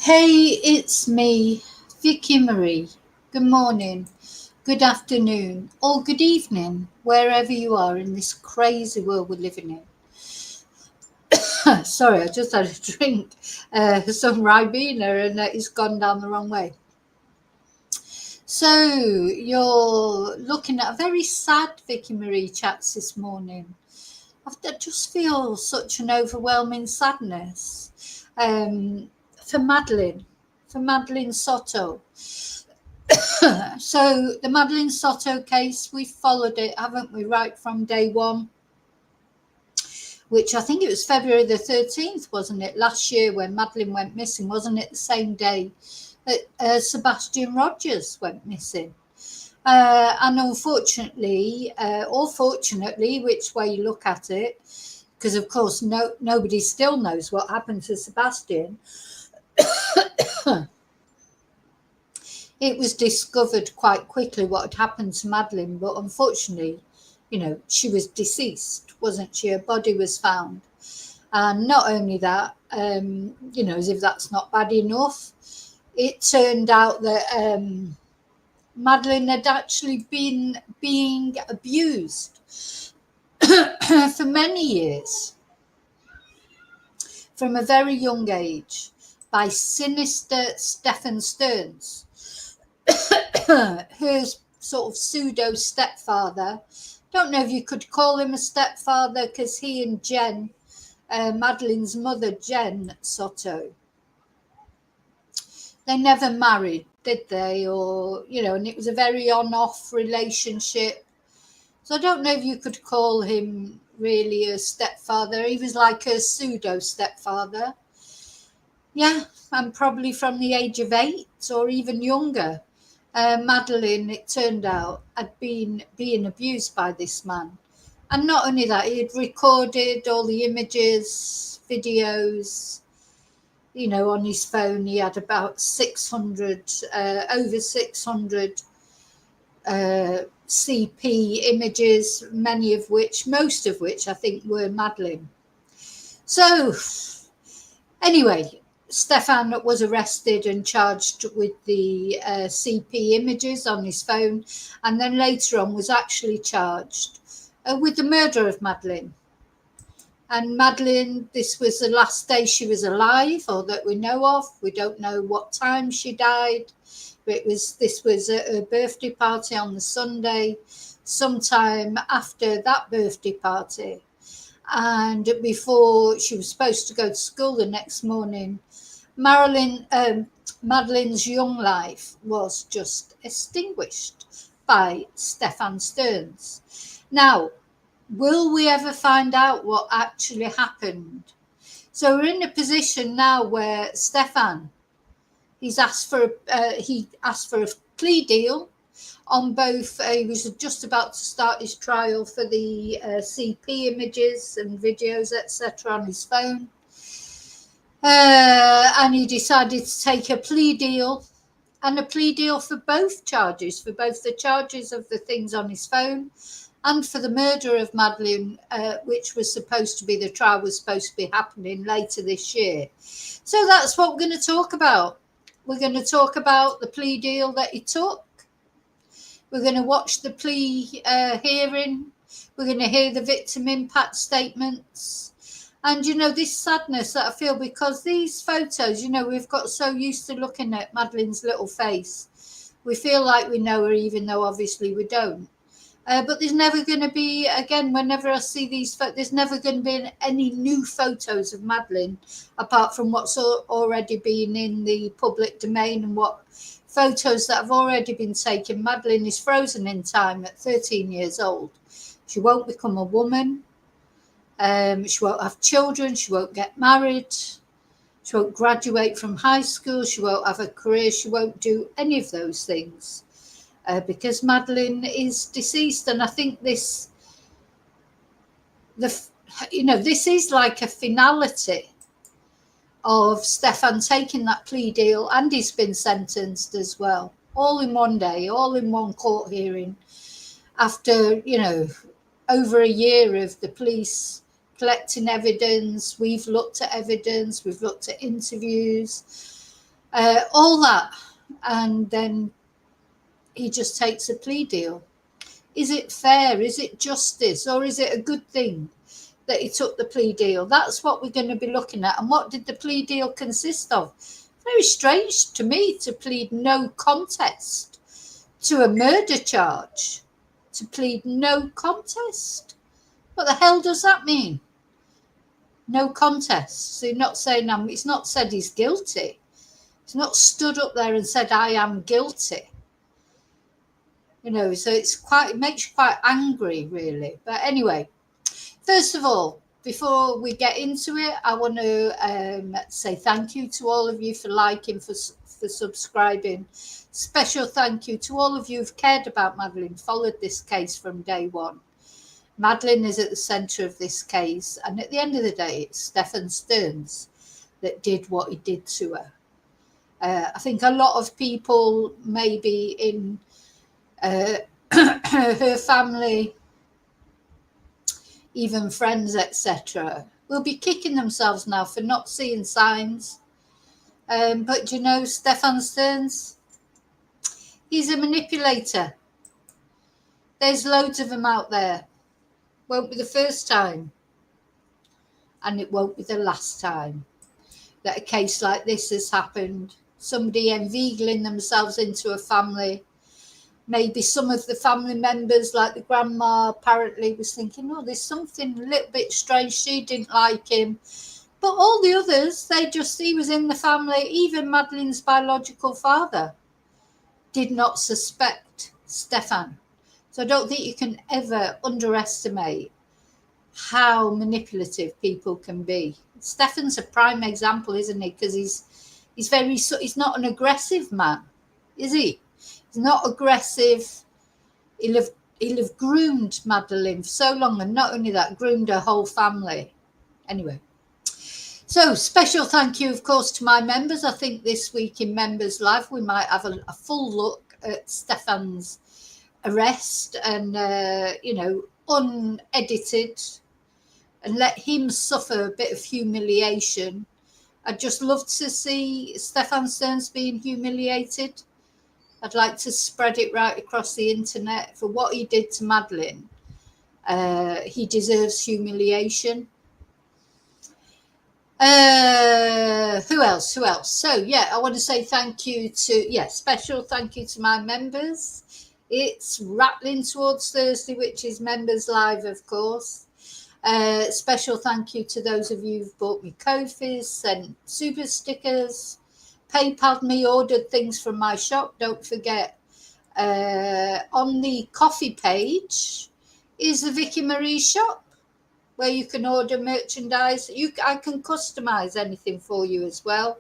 Hey, it's me, Vicky Marie. Good morning, good afternoon, or good evening, wherever you are in this crazy world we're living in. Sorry, I just had a drink, some Ribena, and it's gone down the wrong way. So, you're looking at a very sad Vicky Marie chats this morning. I just feel such an overwhelming sadness for Madeleine Soto. So the Madeleine Soto case, we followed it, haven't we, right from day one, which I think it was February the 13th, wasn't it, last year when Madeleine went missing? Wasn't it the same day that Sebastian Rogers went missing? And unfortunately, or fortunately, which way you look at it, because of course nobody still knows what happened to Sebastian, it was discovered quite quickly what had happened to Madeleine, but unfortunately, she was deceased, wasn't she? Her body was found. And not only that, as if that's not bad enough, it turned out that Madeleine had actually been being abused for many years, from a very young age, by sinister Stephan Stearns, her sort of pseudo stepfather. Don't know if you could call him a stepfather, because he and Jen, Madeleine's mother, Jen Soto, they never married, did they? Or, and it was a very on-off relationship. So I don't know if you could call him really a stepfather. He was like a pseudo stepfather. Yeah, and probably from the age of 8 or even younger. Madeleine, it turned out, had been being abused by this man. And not only that, he had recorded all the images, videos, on his phone. He had about 600, over 600 CP images, most of which I think were Madeleine. So anyway, Stephan was arrested and charged with the CP images on his phone, and then later on was actually charged with the murder of Madeleine. And Madeleine, this was the last day she was alive, or that we know of. We don't know what time she died. But this was her birthday party on the Sunday, sometime after that birthday party. And before she was supposed to go to school the next morning, Madeleine's young life was just extinguished by Stephan Stearns. Now, will we ever find out what actually happened? So we're in a position now where Stephan, he asked for a plea deal on both. He was just about to start his trial for the CP images and videos, etc., on his phone. And he decided to take a plea deal, and a plea deal for both charges, for both the charges of the things on his phone and for the murder of Madeleine, which was supposed to be, the trial was supposed to be happening later this year. So that's what we're going to talk about. We're going to talk about the plea deal that he took. We're going to watch the plea hearing. We're going to hear the victim impact statements. And, this sadness that I feel, because these photos, we've got so used to looking at Madeleine's little face. We feel like we know her, even though obviously we don't. But there's never going to be, again, whenever I see these photos, there's never going to be any new photos of Madeleine, apart from what's already been in the public domain and what photos that have already been taken. Madeleine is frozen in time at 13 years old. She won't become a woman. She won't have children. She won't get married. She won't graduate from high school. She won't have a career. She won't do any of those things because Madeleine is deceased. And I think this is like a finality of Stephan taking that plea deal, and he's been sentenced as well, all in one day, all in one court hearing, after, over a year of the police collecting evidence. We've looked at evidence, we've looked at interviews, all that, and then he just takes a plea deal. Is it fair? Is it justice? Or is it a good thing that he took the plea deal? That's what we're going to be looking at. And what did the plea deal consist of? Very strange to me to plead no contest to a murder charge. To plead no contest. What the hell does that mean? No contest. So you're not saying it's not said he's guilty. He's not stood up there and said, I am guilty. So it makes you quite angry, really. But anyway, first of all, before we get into it, I want to say thank you to all of you for liking, for subscribing. Special thank you to all of you who've cared about Madeleine, followed this case from day one. Madeleine is at the centre of this case, and at the end of the day, it's Stephan Stearns that did what he did to her. I think a lot of people, maybe in her family, even friends, etc., will be kicking themselves now for not seeing signs. But Stephan Stearns, he's a manipulator. There's loads of them out there. Won't be the first time, and it won't be the last time that a case like this has happened. Somebody inveigling themselves into a family. Maybe some of the family members, like the grandma, apparently was thinking, there's something a little bit strange. She didn't like him. But all the others, he was in the family. Even Madeleine's biological father did not suspect Stephan. So I don't think you can ever underestimate how manipulative people can be. Stephan's a prime example, isn't he? Because he's not an aggressive man, is he? He's not aggressive. He'll have groomed Madeleine for so long, and not only that, groomed her whole family. Anyway, so special thank you, of course, to my members. I think this week in Members Live we might have a full look at Stephan's arrest and unedited, and let him suffer a bit of humiliation. I'd just love to see Stephan Stearns being humiliated. I'd like to spread it right across the internet for what he did to Madeleine. He deserves humiliation. Who else? So, I want to say thank you to, special thank you to my members. It's rattling towards Thursday, which is Members Live, of course. Special thank you to those of you who've bought me Ko-fis, sent super stickers, PayPal'd me, ordered things from my shop. Don't forget, on the coffee page is the Vicky Marie shop, where you can order merchandise. I can customize anything for you as well.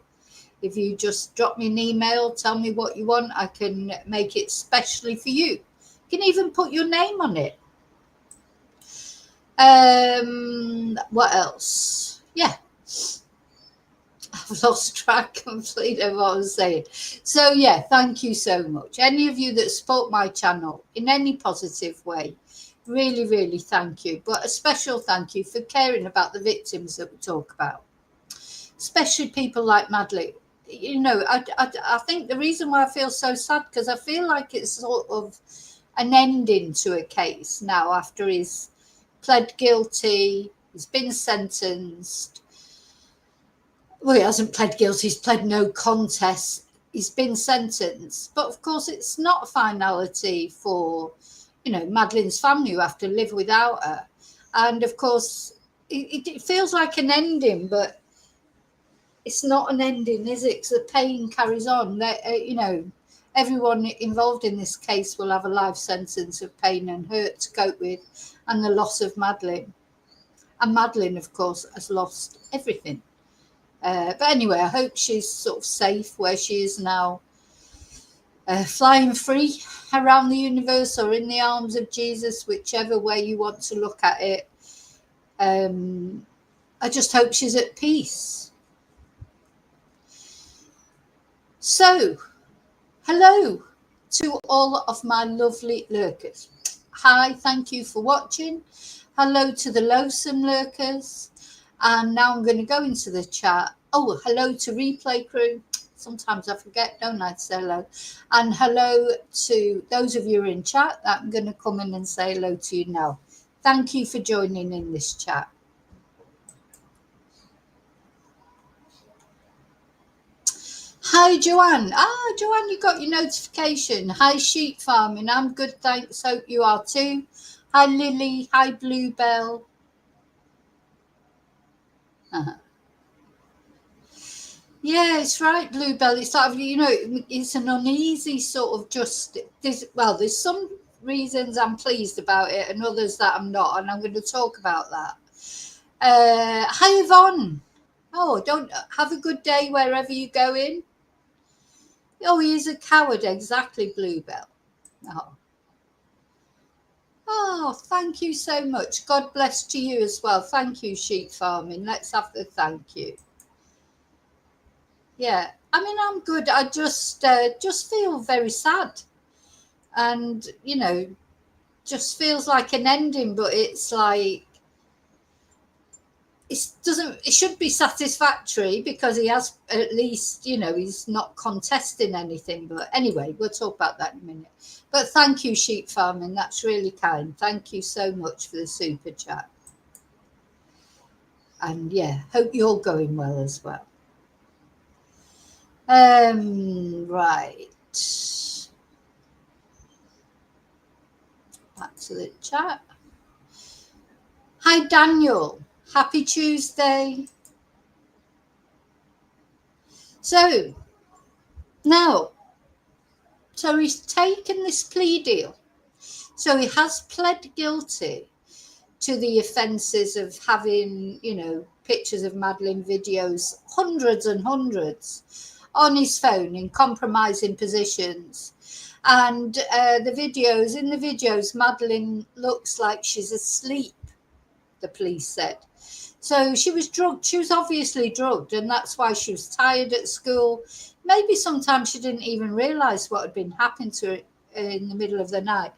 If you just drop me an email, tell me what you want, I can make it specially for you. You can even put your name on it. What else? I've lost track completely of what I was saying. So thank you so much. Any of you that support my channel in any positive way, really, really thank you. But a special thank you for caring about the victims that we talk about, especially people like Madeleine. I think the reason why I feel so sad, because I feel like it's sort of an ending to a case now after he's pled guilty, he's been sentenced. Well, he hasn't pled guilty, he's pled no contest, he's been sentenced. But of course, it's not a finality for, Madeleine's family who have to live without her. And of course, it feels like an ending, but it's not an ending, is it? Because the pain carries on. Everyone involved in this case will have a life sentence of pain and hurt to cope with, and the loss of Madeleine. And Madeleine, of course, has lost everything. But anyway, I hope she's sort of safe where she is now, flying free around the universe or in the arms of Jesus, whichever way you want to look at it. I just hope she's at peace. So, hello to all of my lovely lurkers. Hi, thank you for watching. Hello to the loathsome lurkers. And now I'm going to go into the chat. Oh, hello to replay crew. Sometimes I forget, don't I, to say hello. And hello to those of you in chat that I'm going to come in and say hello to you now. Thank you for joining in this chat. Hi, Joanne. Joanne, you got your notification. Hi, sheep farming. I'm good, thanks. Hope you are too. Hi, Lily. Hi, Bluebell. Yeah, it's right, Bluebell. It's sort of, it's an uneasy sort of there's some reasons I'm pleased about it and others that I'm not, and I'm going to talk about that. Hi, Yvonne. Oh, don't have a good day wherever you're going. Oh, he is a coward, exactly, Bluebell. Oh, thank you so much. God bless to you as well. Thank you, sheep farming. Let's have the thank you. Yeah, I mean, I'm good. I just feel very sad, and just feels like an ending. But it's like it should be satisfactory because he has at least he's not contesting anything. But anyway, we'll talk about that in a minute. But thank you, sheep farming. That's really kind. Thank you so much for the super chat. And yeah, hope you're going well as well. Right. Back to the chat. Hi, Daniel. Happy Tuesday. So he's taken this plea deal. So he has pled guilty to the offences of having, pictures of Madeleine, videos, hundreds and hundreds on his phone in compromising positions. And in the videos, Madeleine looks like she's asleep, the police said. So she was drugged. She was obviously drugged, and that's why she was tired at school. Maybe sometimes she didn't even realise what had been happening to her in the middle of the night.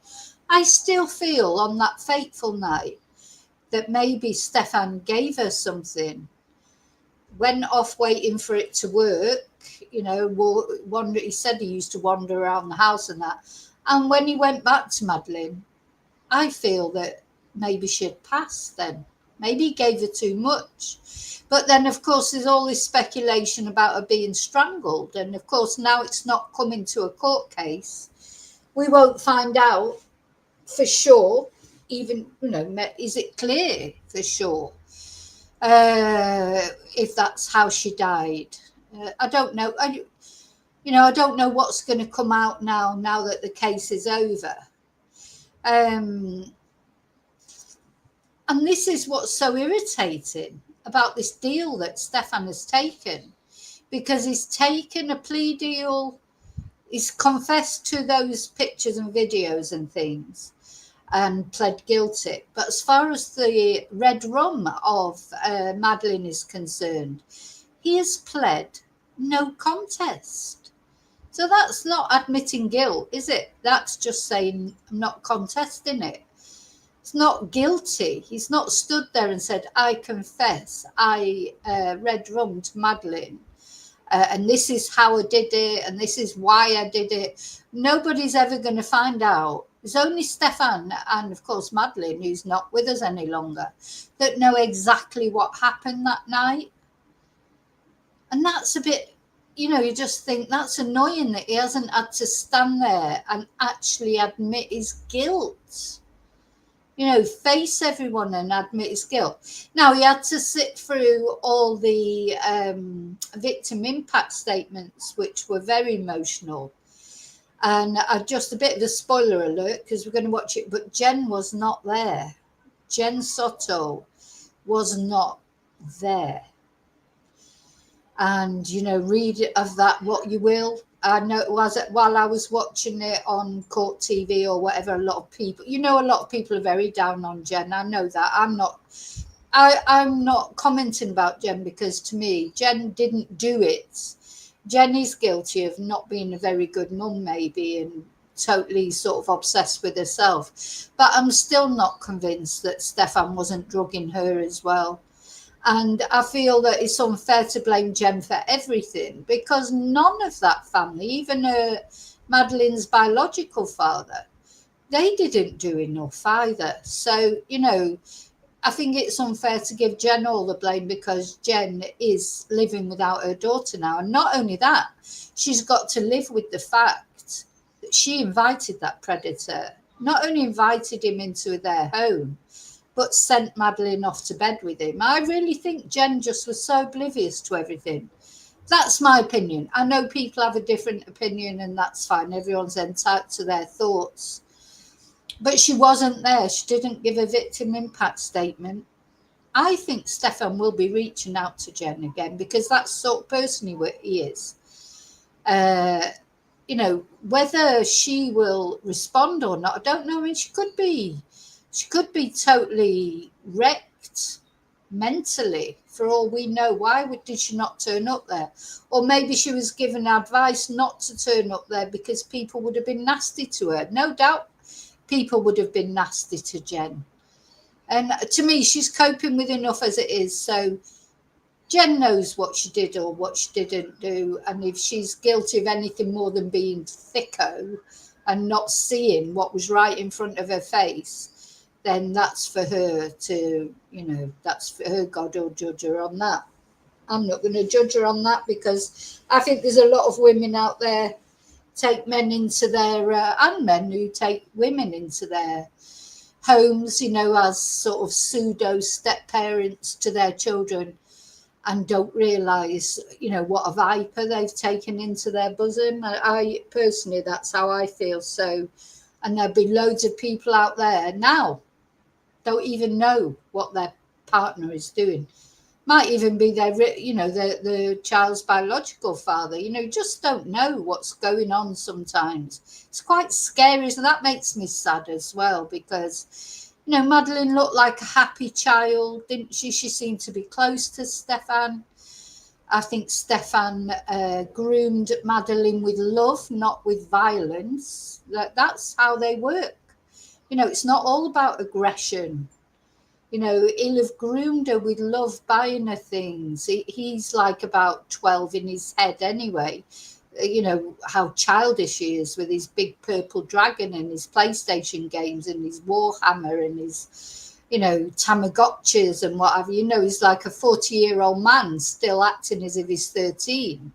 I still feel on that fateful night that maybe Stephan gave her something, went off waiting for it to work, he said he used to wander around the house and that. And when he went back to Madeleine, I feel that maybe she'd passed then. Maybe he gave her too much. But then, of course, there's all this speculation about her being strangled. And, of course, now it's not coming to a court case. We won't find out for sure. Even, is it clear for sure if that's how she died? I don't know. I don't know what's going to come out now that the case is over. And this is what's so irritating about this deal that Stephan has taken, because he's taken a plea deal, he's confessed to those pictures and videos and things and pled guilty. But as far as the red rum of Madeleine is concerned, he has pled no contest. So that's not admitting guilt, is it? That's just saying, I'm not contesting it. It's not guilty. He's not stood there and said, I confess, I red rum to Madeleine, and this is how I did it, and this is why I did it. Nobody's ever going to find out. There's only Stephan and, of course, Madeleine, who's not with us any longer, that know exactly what happened that night. And that's a bit, you just think that's annoying that he hasn't had to stand there and actually admit his guilt. Face everyone and admit his guilt. Now, he had to sit through all the victim impact statements, which were very emotional. And just a bit of a spoiler alert, because we're going to watch it, but Jen was not there. Jen Soto was not there. And, you know, read of that what you will. I know it was while I was watching it on Court TV or whatever, a lot of people, you know, a lot of people are very down on Jen. I know that. I'm not commenting about Jen, because to me, Jen didn't do it. Jen is guilty of not being a very good mum, maybe, and totally sort of obsessed with herself. But I'm still not convinced that Stephan wasn't drugging her as well. And I feel that it's unfair to blame Jen for everything, because none of that family, even Madeleine's biological father, they didn't do enough either. So, you know, I think it's unfair to give Jen all the blame, because Jen is living without her daughter now. And not only that, she's got to live with the fact that she invited that predator, not only invited him into their home, but sent Madeleine off to bed with him. I really think Jen just was so oblivious to everything. That's my opinion. I know people have a different opinion, and that's fine. Everyone's entitled to their thoughts. But she wasn't there. She didn't give a victim impact statement. I think Stephan will be reaching out to Jen again, because that's sort of person he is. You know, whether she will respond or not, I don't know. I mean, she could be totally wrecked mentally, for all we know. Why did she not turn up there? Or maybe she was given advice not to turn up there because people would have been nasty to her. No doubt people would have been nasty to Jen. And to me, she's coping with enough as it is. So Jen knows what she did or what she didn't do. And if she's guilty of anything more than being thicko and not seeing what was right in front of her face, then that's for her to, you know, that's for her. God will judge her on that. I'm not going to judge her on that, because I think there's a lot of women out there take men into their, and men who take women into their homes, you know, as sort of pseudo step parents to their children, and don't realise, you know, what a viper they've taken into their bosom. I personally, that's how I feel. So, and there'll be loads of people out there now don't even know what their partner is doing. Might even be their, you know, the child's biological father. You know, just don't know what's going on sometimes. It's quite scary, so that makes me sad as well, because, you know, Madeleine looked like a happy child, didn't she? She seemed to be close to Stephan. I think Stephan groomed Madeleine with love, not with violence. That's how they work. You know, it's not all about aggression. You know, he'll have groomed her with love, buying her things. He's like about 12 in his head anyway. You know, how childish he is with his big purple dragon and his PlayStation games and his Warhammer and his, you know, Tamagotchis and what have you. You know, he's like a 40-year-old man still acting as if he's 13.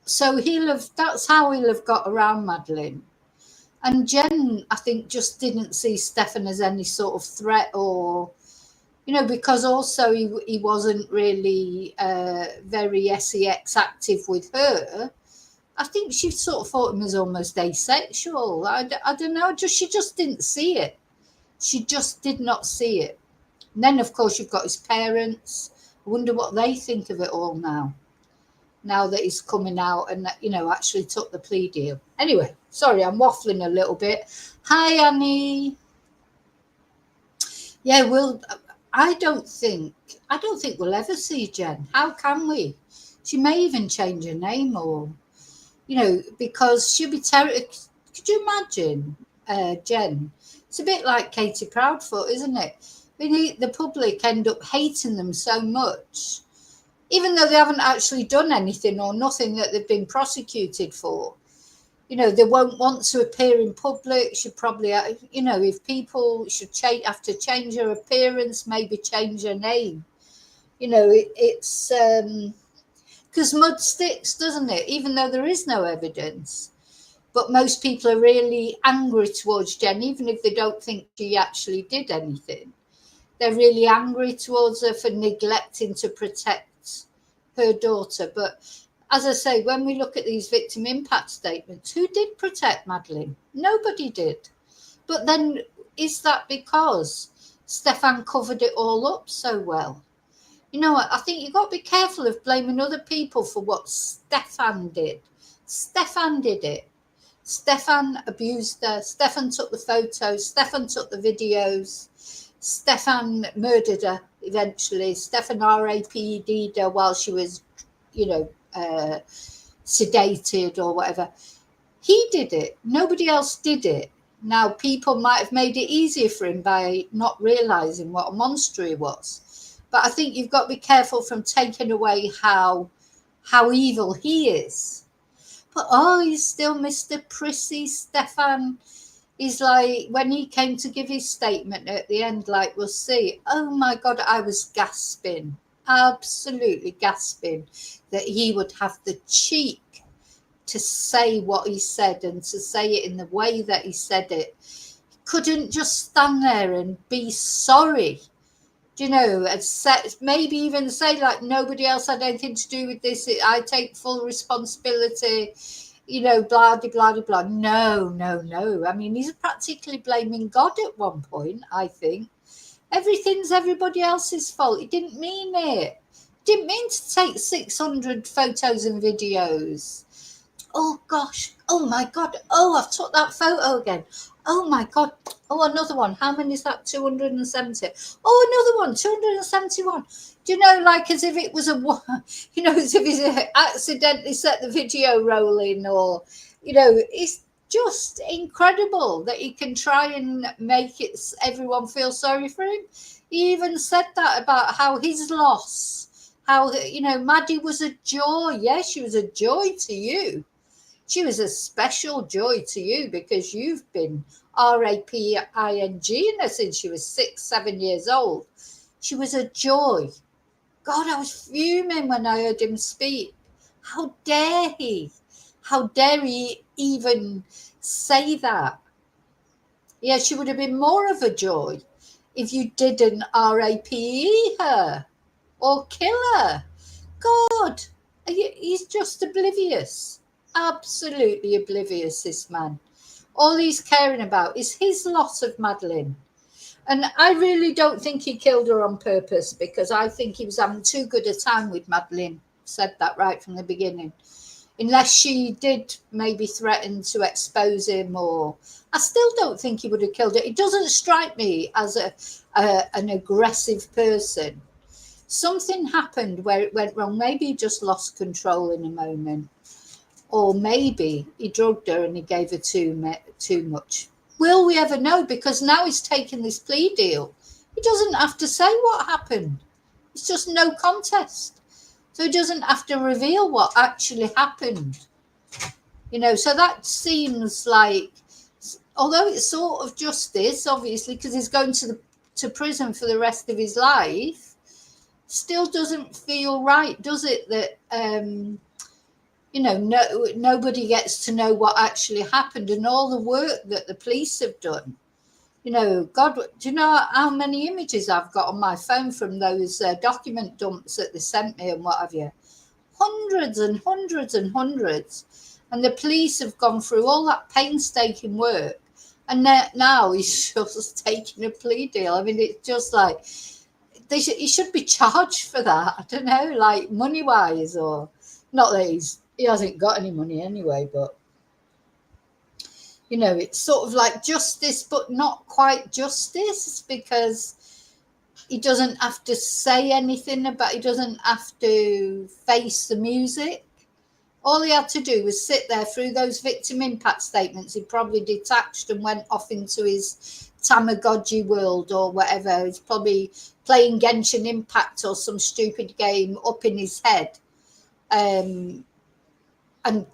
So that's how he'll have got around Madeleine. And Jen, I think, just didn't see Stephan as any sort of threat, or, you know, because also he wasn't really very sex active with her. I think she sort of thought him as almost asexual. I don't know, she just didn't see it. She just did not see it. And then, of course, you've got his parents. I wonder what they think of it all now that he's coming out and, you know, actually took the plea deal. Anyway, sorry, I'm waffling a little bit. Hi, Annie. Yeah, well, I don't think we'll ever see Jen. How can we? She may even change her name, or, you know, because she'll be terrible. Could you imagine Jen? It's a bit like Katie Proudfoot, isn't it? The public end up hating them so much, even though they haven't actually done anything or nothing that they've been prosecuted for. You know, they won't want to appear in public. Should probably, you know, if people should have to change their appearance, maybe change their name. You know, it's because mud sticks, doesn't it? Even though there is no evidence. But most people are really angry towards Jen, even if they don't think she actually did anything. They're really angry towards her for neglecting to protect her daughter. But as I say, when we look at these victim impact statements, who did protect Madeleine? Nobody did. But then, is that because Stephan covered it all up so well? You know what? I think you've got to be careful of blaming other people for what Stephan did. Stephan did it. Stephan abused her. Stephan took the photos. Stephan took the videos. Stephan murdered her eventually. Stephan RAPD'd her while she was, sedated or whatever. He did it. Nobody else did it. Now, people might have made it easier for him by not realising what a monster he was. But I think you've got to be careful from taking away how evil he is. But, he's still Mr. Prissy, Stephan. He's like, when he came to give his statement at the end, like, we'll see. Oh, my God, I was gasping, absolutely gasping, that he would have the cheek to say what he said and to say it in the way that he said it. He couldn't just stand there and be sorry, and maybe even say, like, nobody else had anything to do with this. I take full responsibility, blah, blah, blah, blah. No. I mean, he's practically blaming God at one point, I think. Everything's everybody else's fault. He didn't mean it. Didn't mean to take 600 photos and videos. Oh, gosh. Oh, my God. Oh, I've took that photo again. Oh, my God. Oh, another one. How many is that? 270. Oh, another one. 271. Like as if it was as if he's accidentally set the video rolling or, it's just incredible that he can try and make everyone feel sorry for him. He even said that about how his loss, how, Maddie was a joy. Yes, she was a joy to you. She was a special joy to you because you've been raping her since she was 6-7 years old. She was a joy. God, I was fuming when I heard him speak. How dare he? How dare he even say that? Yeah, she would have been more of a joy if you didn't RAPE her or kill her. God, he's just oblivious. Absolutely oblivious, this man. All he's caring about is his loss of Madeleine. And I really don't think he killed her on purpose because I think he was having too good a time with Madeleine. Said that right from the beginning. Unless she did maybe threaten to expose him, or I still don't think he would have killed her. It doesn't strike me as an aggressive person. Something happened where it went wrong. Maybe he just lost control in a moment. Or maybe he drugged her and he gave her too much. Will we ever know? Because now he's taken this plea deal. He doesn't have to say what happened. It's just no contest. So he doesn't have to reveal what actually happened. So that seems like, although it's sort of justice, obviously, because he's going to prison for the rest of his life, still doesn't feel right, does it? That, nobody gets to know what actually happened and all the work that the police have done. God, do you know how many images I've got on my phone from those document dumps that they sent me and what have you? Hundreds and hundreds and hundreds. And the police have gone through all that painstaking work. And now he's just taking a plea deal. I mean, it's just like, he should be charged for that. I don't know, like money-wise, or not that he hasn't got any money anyway, but it's sort of like justice, but not quite justice, because he doesn't have to say anything he doesn't have to face the music. All he had to do was sit there through those victim impact statements. He probably detached and went off into his Tamagotchi world or whatever. He's probably playing Genshin Impact or some stupid game up in his head. And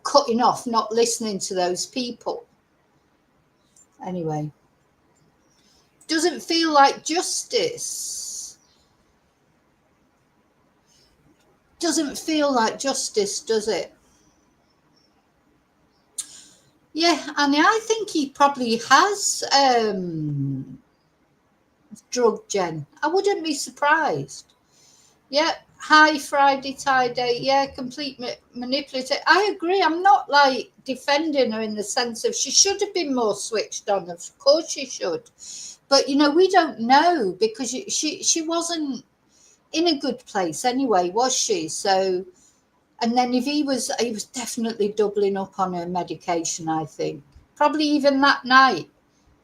cutting off, not listening to those people. Anyway, doesn't feel like justice. Doesn't feel like justice, does it? Yeah, and I think he probably has drugged Jen. I wouldn't be surprised. Yeah, Hi, Friday Tie-Day. Yeah, complete manipulative. I agree. I'm not like defending her in the sense of she should have been more switched on. Of course she should. But, we don't know because she wasn't in a good place anyway, was she? So, and then if he was definitely doubling up on her medication, I think. Probably even that night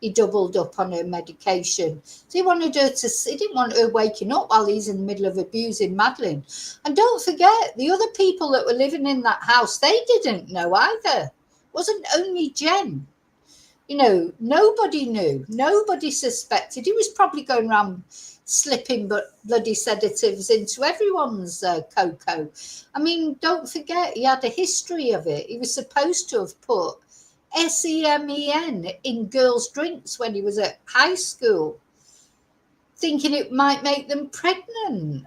he doubled up on her medication. So he didn't want her waking up while he's in the middle of abusing Madeleine. And don't forget, the other people that were living in that house, they didn't know either. It wasn't only Jen. Nobody knew. Nobody suspected. He was probably going around slipping bloody sedatives into everyone's cocoa. I mean, don't forget, he had a history of it. He was supposed to have put SEMEN in girls' drinks when he was at high school, thinking it might make them pregnant.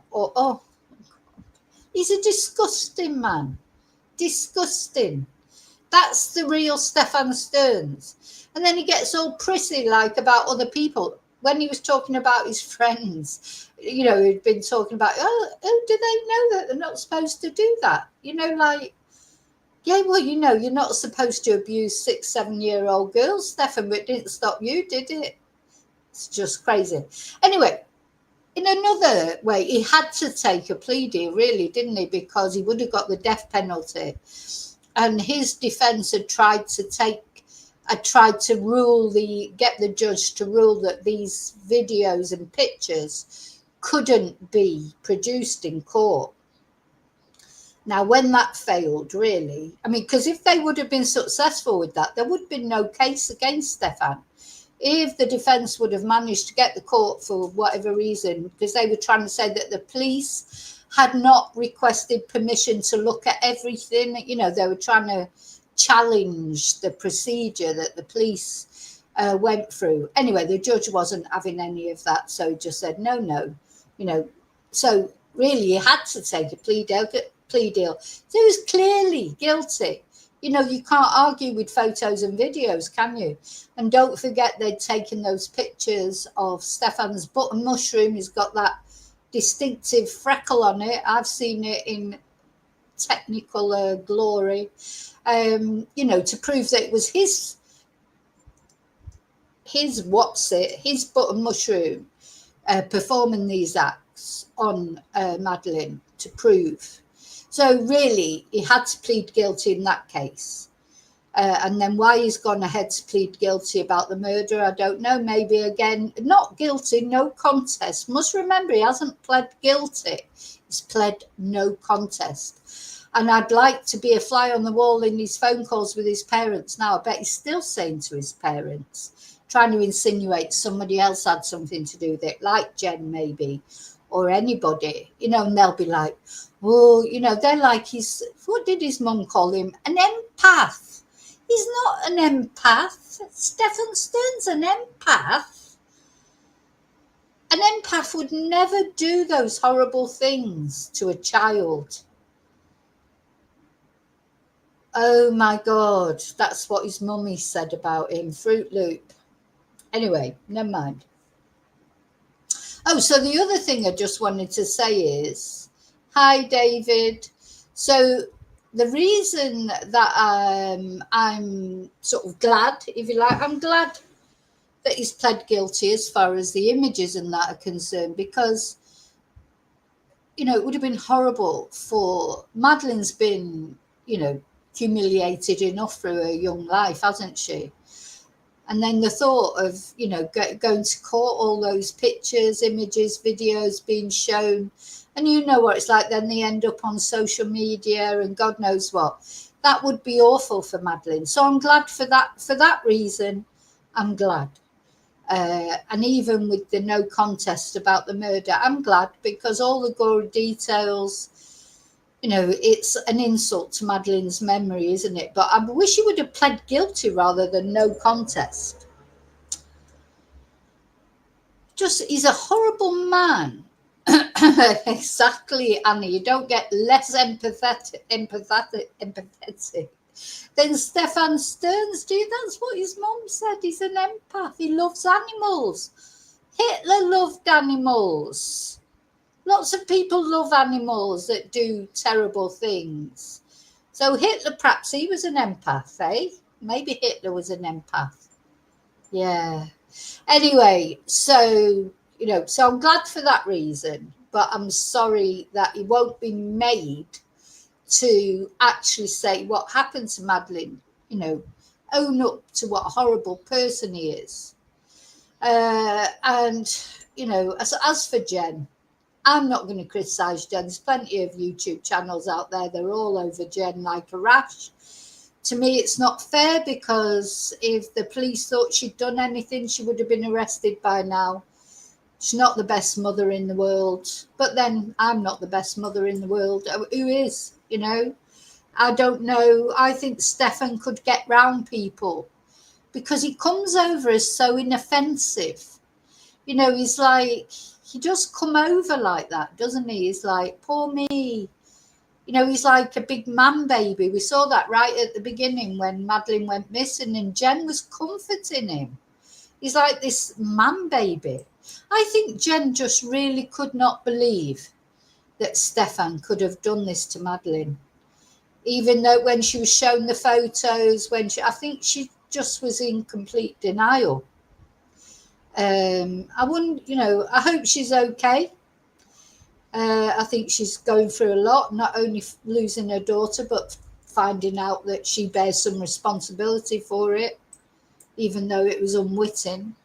He's a disgusting man. Disgusting. That's the real Stephan Stearns. And then he gets all prissy like about other people. When he was talking about his friends, he'd been talking about, do they know that they're not supposed to do that? Yeah, well, you're not supposed to abuse 6-7-year-old girls, Stephan, but it didn't stop you, did it? It's just crazy. Anyway, in another way, he had to take a plea deal, really, didn't he? Because he would have got the death penalty. And his defence had tried to get the judge to rule that these videos and pictures couldn't be produced in court. Now, when that failed, really, I mean, because if they would have been successful with that, there would have been no case against Stephan. If the defence would have managed to get the court for whatever reason, because they were trying to say that the police had not requested permission to look at everything, they were trying to challenge the procedure that the police went through. Anyway, the judge wasn't having any of that, so he just said, no. So really, he had to take a plea deal. So he was clearly guilty. You can't argue with photos and videos, can you? And don't forget, they'd taken those pictures of Stephan's button mushroom. He's got that distinctive freckle on it. I've seen it in technical glory, to prove that it was his button mushroom performing these acts on Madeleine to prove. So really, he had to plead guilty in that case. And then why he's gone ahead to plead guilty about the murder, I don't know. Maybe, again, not guilty, no contest. Must remember, he hasn't pled guilty. He's pled no contest. And I'd like to be a fly on the wall in his phone calls with his parents now. I bet he's still saying to his parents, trying to insinuate somebody else had something to do with it, like Jen maybe, or anybody, and they'll be like, well, they're like, what did his mum call him? An empath. He's not an empath. Stephan Stearns an empath. An empath would never do those horrible things to a child. Oh my God, that's what his mummy said about him, Fruit Loop. Anyway, never mind. Oh, so the other thing I just wanted to say is, hi, David. So the reason that I'm sort of glad, if you like, I'm glad that he's pled guilty as far as the images and that are concerned, because, it would have been horrible for Madeleine's been, humiliated enough through her young life, hasn't she? And then the thought of, going to court, all those pictures, images, videos being shown, and you know what it's like, then they end up on social media and God knows what. That would be awful for Madeleine. So I'm glad for that reason. I'm glad. And even with the no contest about the murder, I'm glad, because all the gory details, it's an insult to Madeleine's memory, isn't it? But I wish he would have pled guilty rather than no contest. He's a horrible man. Exactly, Annie. You don't get less empathetic than Stephan Stearns, do you? That's what his mum said. He's an empath. He loves animals. Hitler loved animals. Lots of people love animals that do terrible things. So Hitler, perhaps he was an empath, eh? Maybe Hitler was an empath. Yeah. Anyway, so, so I'm glad for that reason, but I'm sorry that he won't be made to actually say what happened to Madeleine, own up to what a horrible person he is. And, as for Jen, I'm not going to criticise Jen. There's plenty of YouTube channels out there. They're all over Jen like a rash. To me, it's not fair, because if the police thought she'd done anything, she would have been arrested by now. She's not the best mother in the world. But then I'm not the best mother in the world. Who is, I don't know. I think Stephan could get round people, because he comes over as so inoffensive. He's like, he just come over like that, doesn't he? He's like, poor me. He's like a big man baby. We saw that right at the beginning when Madeleine went missing and Jen was comforting him. He's like this man baby. I think Jen just really could not believe that Stephan could have done this to Madeleine. Even though when she was shown the photos, I think she just was in complete denial. I wouldn't, I hope she's okay. I think she's going through a lot, not only losing her daughter, but finding out that she bears some responsibility for it, even though it was unwitting.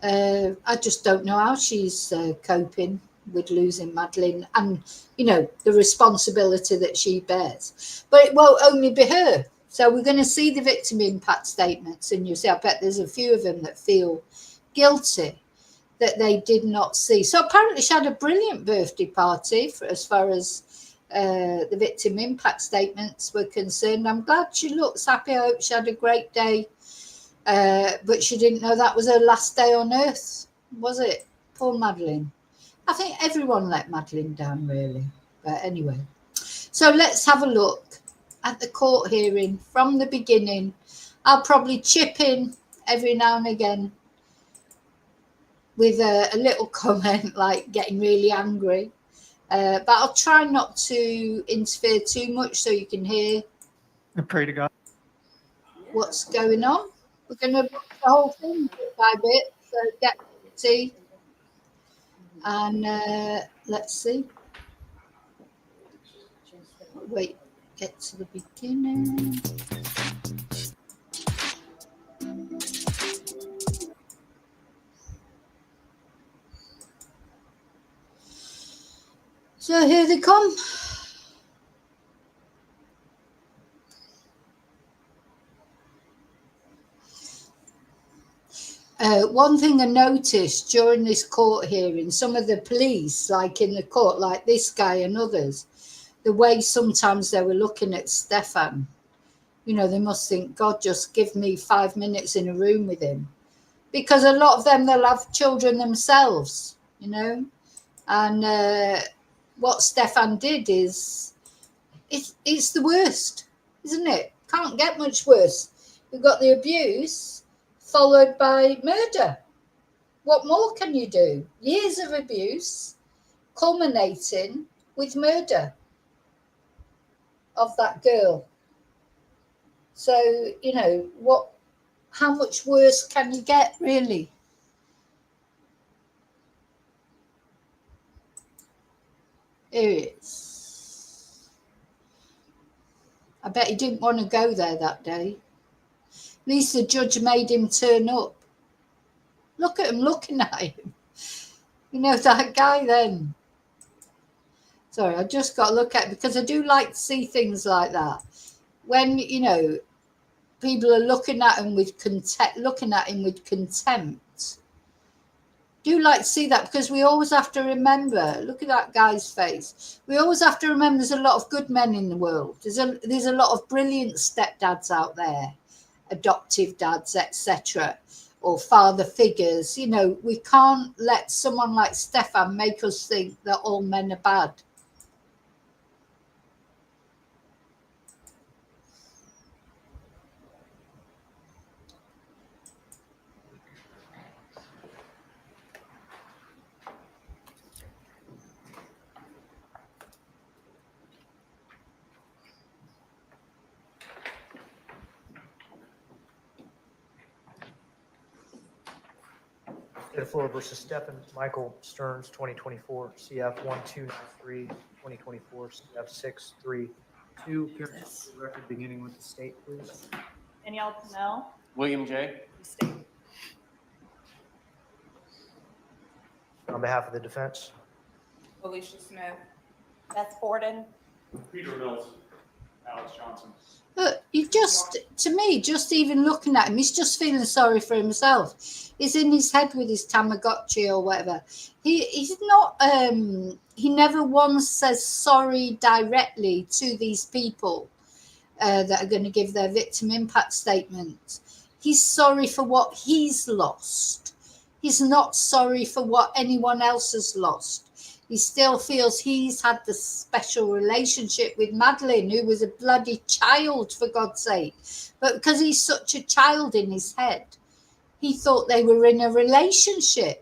I just don't know how she's coping with losing Madeleine and, the responsibility that she bears. But it won't only be her. So we're going to see the victim impact statements, and you'll see, I bet there's a few of them that feel guilty that they did not see. So apparently she had a brilliant birthday party as far as the victim impact statements were concerned. I'm glad she looks happy. I hope she had a great day. But she didn't know that was her last day on earth, was it? Poor Madeleine. I think everyone let Madeleine down, really. But anyway. So let's have a look at the court hearing from the beginning. I'll probably chip in every now and again with a little comment like getting really angry. But I'll try not to interfere too much so you can hear. I pray to God. What's going on? We're going to watch the whole thing bit by bit. So get tea. And let's see. Wait, get to the beginning. So here they come. One thing I noticed during this court hearing, some of the police, like in the court, like this guy and others, the way sometimes they were looking at Stephan, they must think, God, just give me 5 minutes in a room with him. Because a lot of them, they'll have children themselves, And what Stephan did is, it's the worst, isn't it? Can't get much worse. We've got the abuse followed by murder. What more can you do? Years of abuse culminating with murder of that girl. So, how much worse can you get, really? Here it is. I bet he didn't want to go there that day. At least the judge made him turn up. Look at him looking at him. That guy then. Sorry, I just got to look at it because I do like to see things like that. When, people are looking at him with contempt. Do like to see that, because we always have to remember, look at that guy's face. We always have to remember there's a lot of good men in the world. There's a lot of brilliant stepdads out there, adoptive dads, etc., or father figures. We can't let someone like Stephan make us think that all men are bad. State of Florida versus Stephan Michael Stearns, 2024, CF 1293, 2024, CF 632. Appearances for the record, beginning with the state, please. Danielle Pennell, William J. the state. On behalf of the defense. Alicia Smith. Beth Borden. Peter Mills, Alex Johnson. But you just, to me, just even looking at him, he's just feeling sorry for himself. He's in his head with his Tamagotchi or whatever. He's not, he never once says sorry directly to these people that are going to give their victim impact statement. He's sorry for what he's lost. He's not sorry for what anyone else has lost. He still feels he's had the special relationship with Madeleine, who was a bloody child, for God's sake. But because he's such a child in his head, he thought they were in a relationship.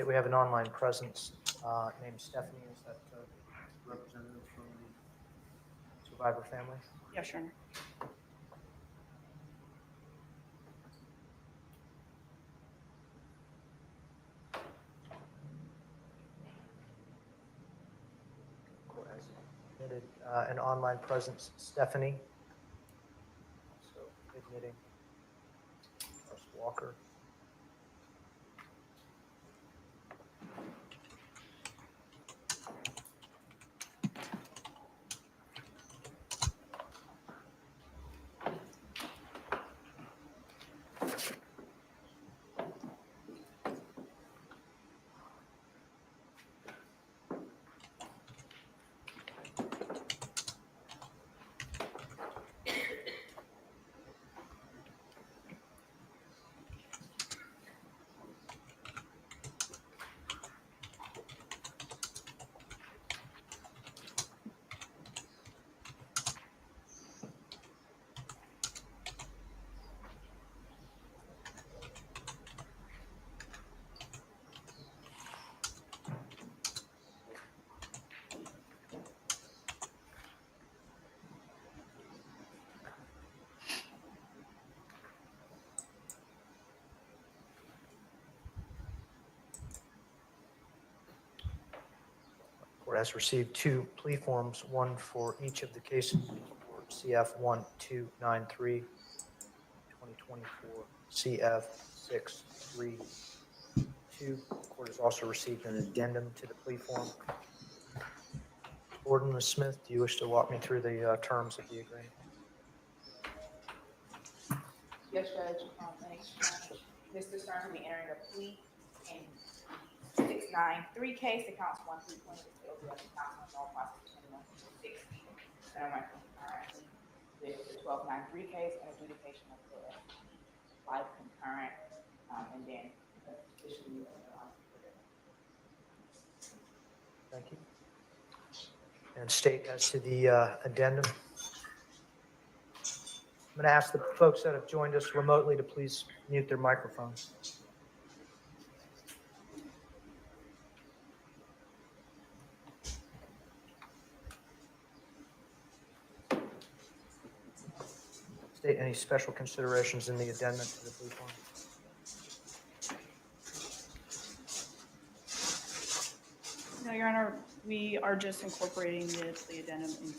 We have an online presence named Stephanie. Is that representative from the survivor family? Yeah, sure. Admitted an online presence, Stephanie. So admitting Russ Walker. Court has received 2 plea forms, one for each of the cases for CF 1293, 2024, CF 632. Court has also received an addendum to the plea form. Borden and Smith, do you wish to walk me through the terms of the agreement? Yes, Judge. Thanks. Mr. Stearns will be entering a plea in 693 case to counts 1 through 20. It will be up to counsel and all process 21 through 60. And I'm concurrently with the 1293 case and adjudication of the life concurrent, and then officially. Thank you. And state as to the addendum. I'm going to ask the folks that have joined us remotely to please mute their microphones. State any special considerations in the addendum to the plea form? No, Your Honor, we are just incorporating the plea addendum into the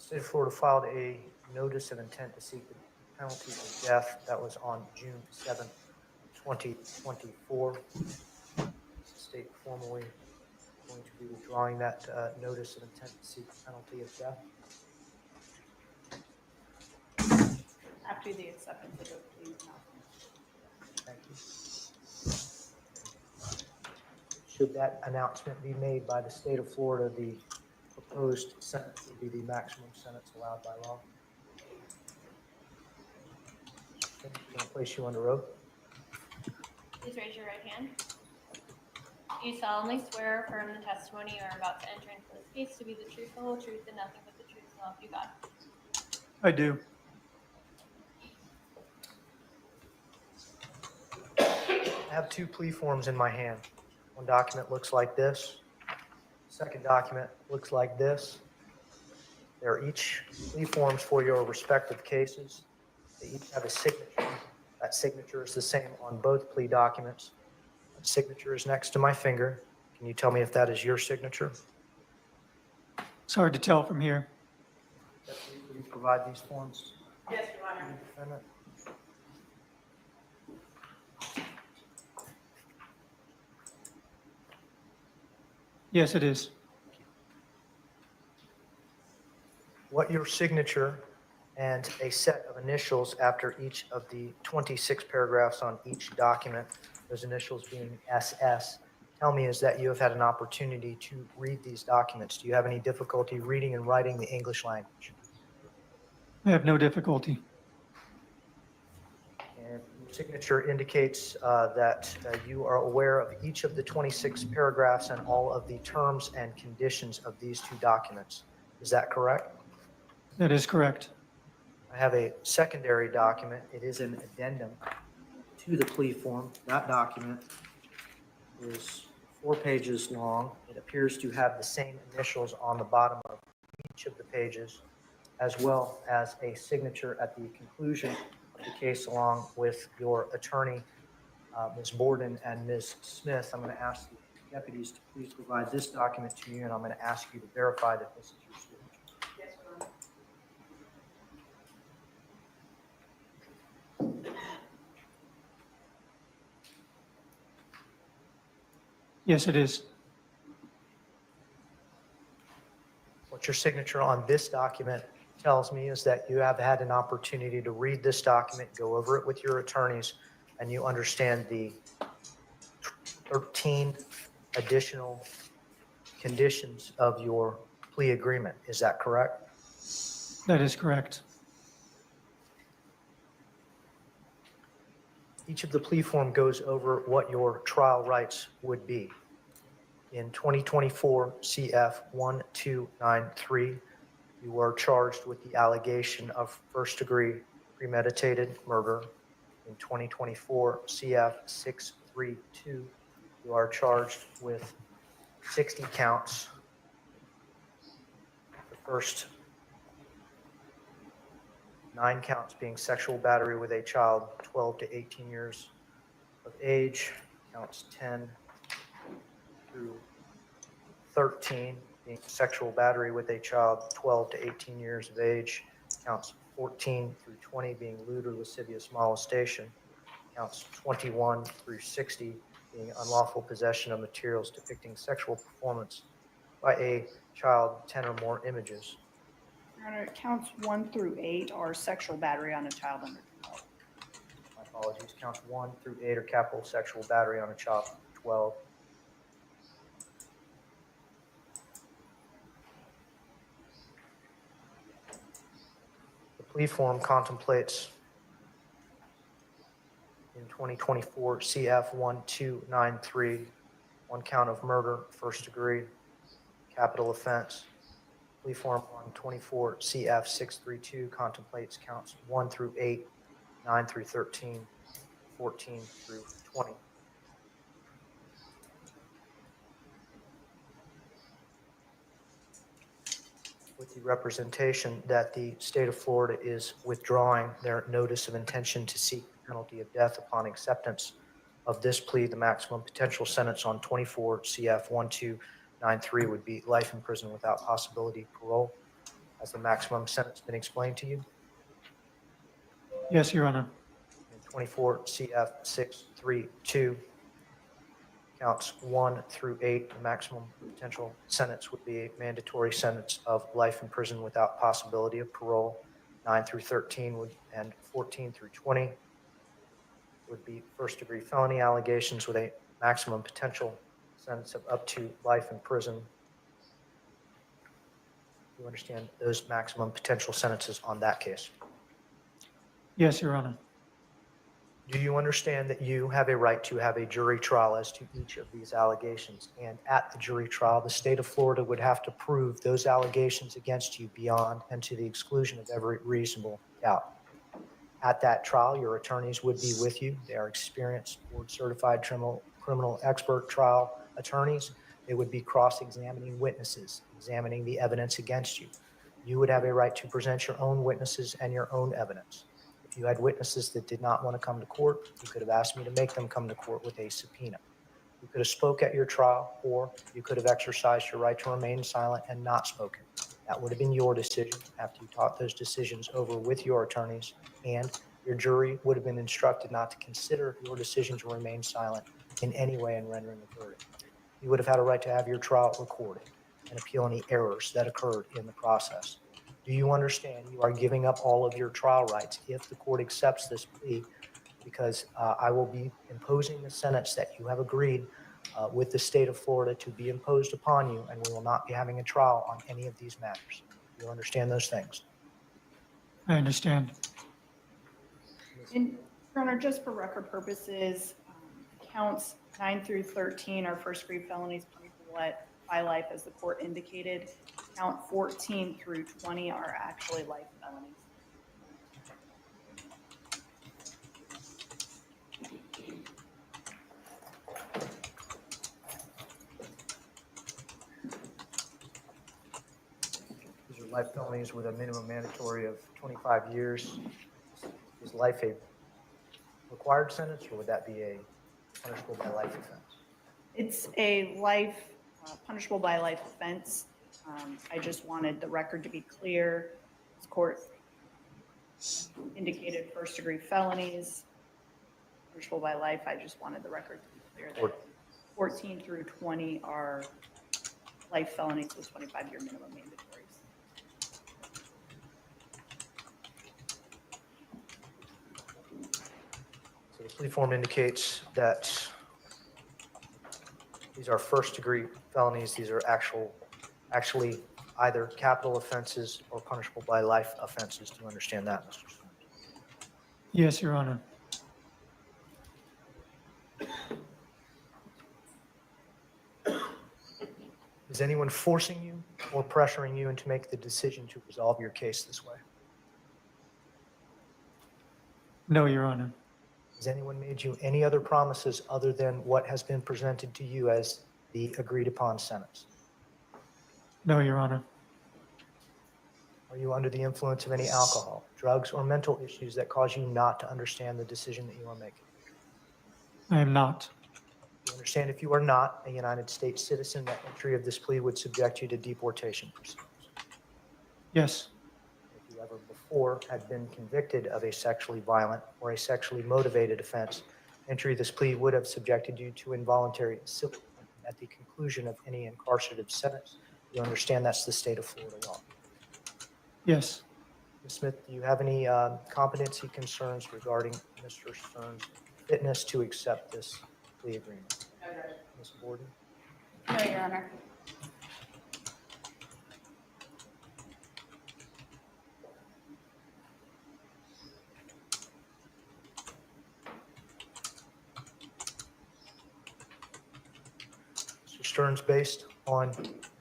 State of Florida filed a notice of intent to seek the penalty of death. That was on June 7th, 2024. State formally going to be withdrawing that notice of intent to seek the penalty of death. After the acceptance of the plea announcement. Thank you. Should that announcement be made by the state of Florida, the proposed sentence would be the maximum sentence allowed by law. I'm going to place you under oath. Please raise your right hand. Do you solemnly swear or affirm the testimony you are about to enter into this case to be the truth, the whole truth, and nothing but the truth, so help you God? I do. I have two plea forms in my hand. One document looks like this. Second document looks like this. They're each plea forms for your respective cases. They each have a signature. That signature is the same on both plea documents. That signature is next to my finger. Can you tell me if that is your signature? It's hard to tell from here. Deputy, will you provide these forms? Yes, Your Honor. Defendant? Yes, it is. What your signature and a set of initials after each of the 26 paragraphs on each document, those initials being SS, tell me is that you have had an opportunity to read these documents. Do you have any difficulty reading and writing the English language? I have no difficulty. And your signature indicates that you are aware of each of the 26 paragraphs and all of the terms and conditions of these two documents. Is that correct? That is correct. I have a secondary document. It is an addendum to the plea form. That document is 4 pages long. It appears to have the same initials on the bottom of each of the pages, as well as a signature at the conclusion of the case along with your attorney, Ms. Borden and Ms. Smith. I'm going to ask the deputies to please provide this document to you, and I'm going to ask you to verify that this is your signature. Yes, Your Honor. Yes, it is. What your signature on this document tells me is that you have had an opportunity to read this document, go over it with your attorneys, and you understand the 13 additional conditions of your plea agreement. Is that correct? That is correct. Each of the plea form goes over what your trial rights would be. In 2024 CF 1293, you were charged with the allegation of first-degree premeditated murder. In 2024 CF 632, you are charged with 60 counts. The first 9 counts being sexual battery with a child 12 to 18 years of age, counts 10 through 13 being sexual battery with a child 12 to 18 years of age, counts 14 through 20 being lewd or lascivious molestation, counts 21 through 60 being unlawful possession of materials depicting sexual performance by a child, 10 or more images. Your Honor, counts 1 through 8 are sexual battery on a child under 12. My apologies. Counts 1 through 8 are capital sexual battery on a child under 12. The plea form contemplates in 2024 CF 1293 1 count of murder, first degree, capital offense. Plea form on 24 CF 632 contemplates counts 1 through 8, 9 through 13, 14 through 20. With the representation that the state of Florida is withdrawing their notice of intention to seek the penalty of death upon acceptance of this plea, the maximum potential sentence on 24 CF 1293 would be life in prison without possibility of parole. Has the maximum sentence been explained to you? Yes, Your Honor. In 24 CF 632, counts 1 through 8, the maximum potential sentence would be a mandatory sentence of life in prison without possibility of parole. 9 through 13 and 14 through 20 would be first-degree felony allegations with a maximum potential sentence of up to life in prison. You understand those maximum potential sentences on that case? Yes, Your Honor. Do you understand that you have a right to have a jury trial as to each of these allegations? And at the jury trial, the state of Florida would have to prove those allegations against you beyond and to the exclusion of every reasonable doubt. At that trial, your attorneys would be with you. They are experienced, board-certified criminal expert trial attorneys. They would be cross-examining witnesses, examining the evidence against you. You would have a right to present your own witnesses and your own evidence. If you had witnesses that did not want to come to court, you could have asked me to make them come to court with a subpoena. You could have spoke at your trial, or you could have exercised your right to remain silent and not spoken. That would have been your decision after you talked those decisions over with your attorneys, and your jury would have been instructed not to consider your decision to remain silent in any way in rendering a verdict. You would have had a right to have your trial recorded and appeal any errors that occurred in the process. Do you understand you are giving up all of your trial rights if the court accepts this plea? Because I will be imposing the sentence that you have agreed with the state of Florida to be imposed upon you, and we will not be having a trial on any of these matters. You understand those things? I understand. And Your Honor, just for record purposes, counts 9 through 13 are first-degree felonies punishable by life, as the court indicated. Count 14 through 20 are actually life felonies. These are life felonies with a minimum mandatory of 25 years. Is life a required sentence, or would that be a punishable by life offense? It's a life, punishable by life offense. I just wanted the record to be clear. This court indicated first-degree felonies, punishable by life. I just wanted the record to be clear that 14 through 20 are life felonies with 25-year minimum mandatories. So the plea form indicates that these are first-degree felonies. These are actually either capital offenses or punishable by life offenses. Do you understand that, Mr. Stern? Yes, Your Honor. Is anyone forcing you or pressuring you into make the decision to resolve your case this way? No, Your Honor. Has anyone made you any other promises other than what has been presented to you as the agreed-upon sentence? No, Your Honor. Are you under the influence of any alcohol, drugs, or mental issues that cause you not to understand the decision that you are making? I am not. You understand if you are not a United States citizen, that entry of this plea would subject you to deportation proceedings. Yes. If you ever before had been convicted of a sexually violent or a sexually motivated offense, entry of this plea would have subjected you to involuntary civil commitment at the conclusion of any incarcerative sentence. You understand that's the state of Florida law. Yes. Ms. Smith, do you have any competency concerns regarding Mr. Stern's fitness to accept this plea agreement? No, Judge. Ms. Borden? No, Your Honor. Mr. Stearns, based on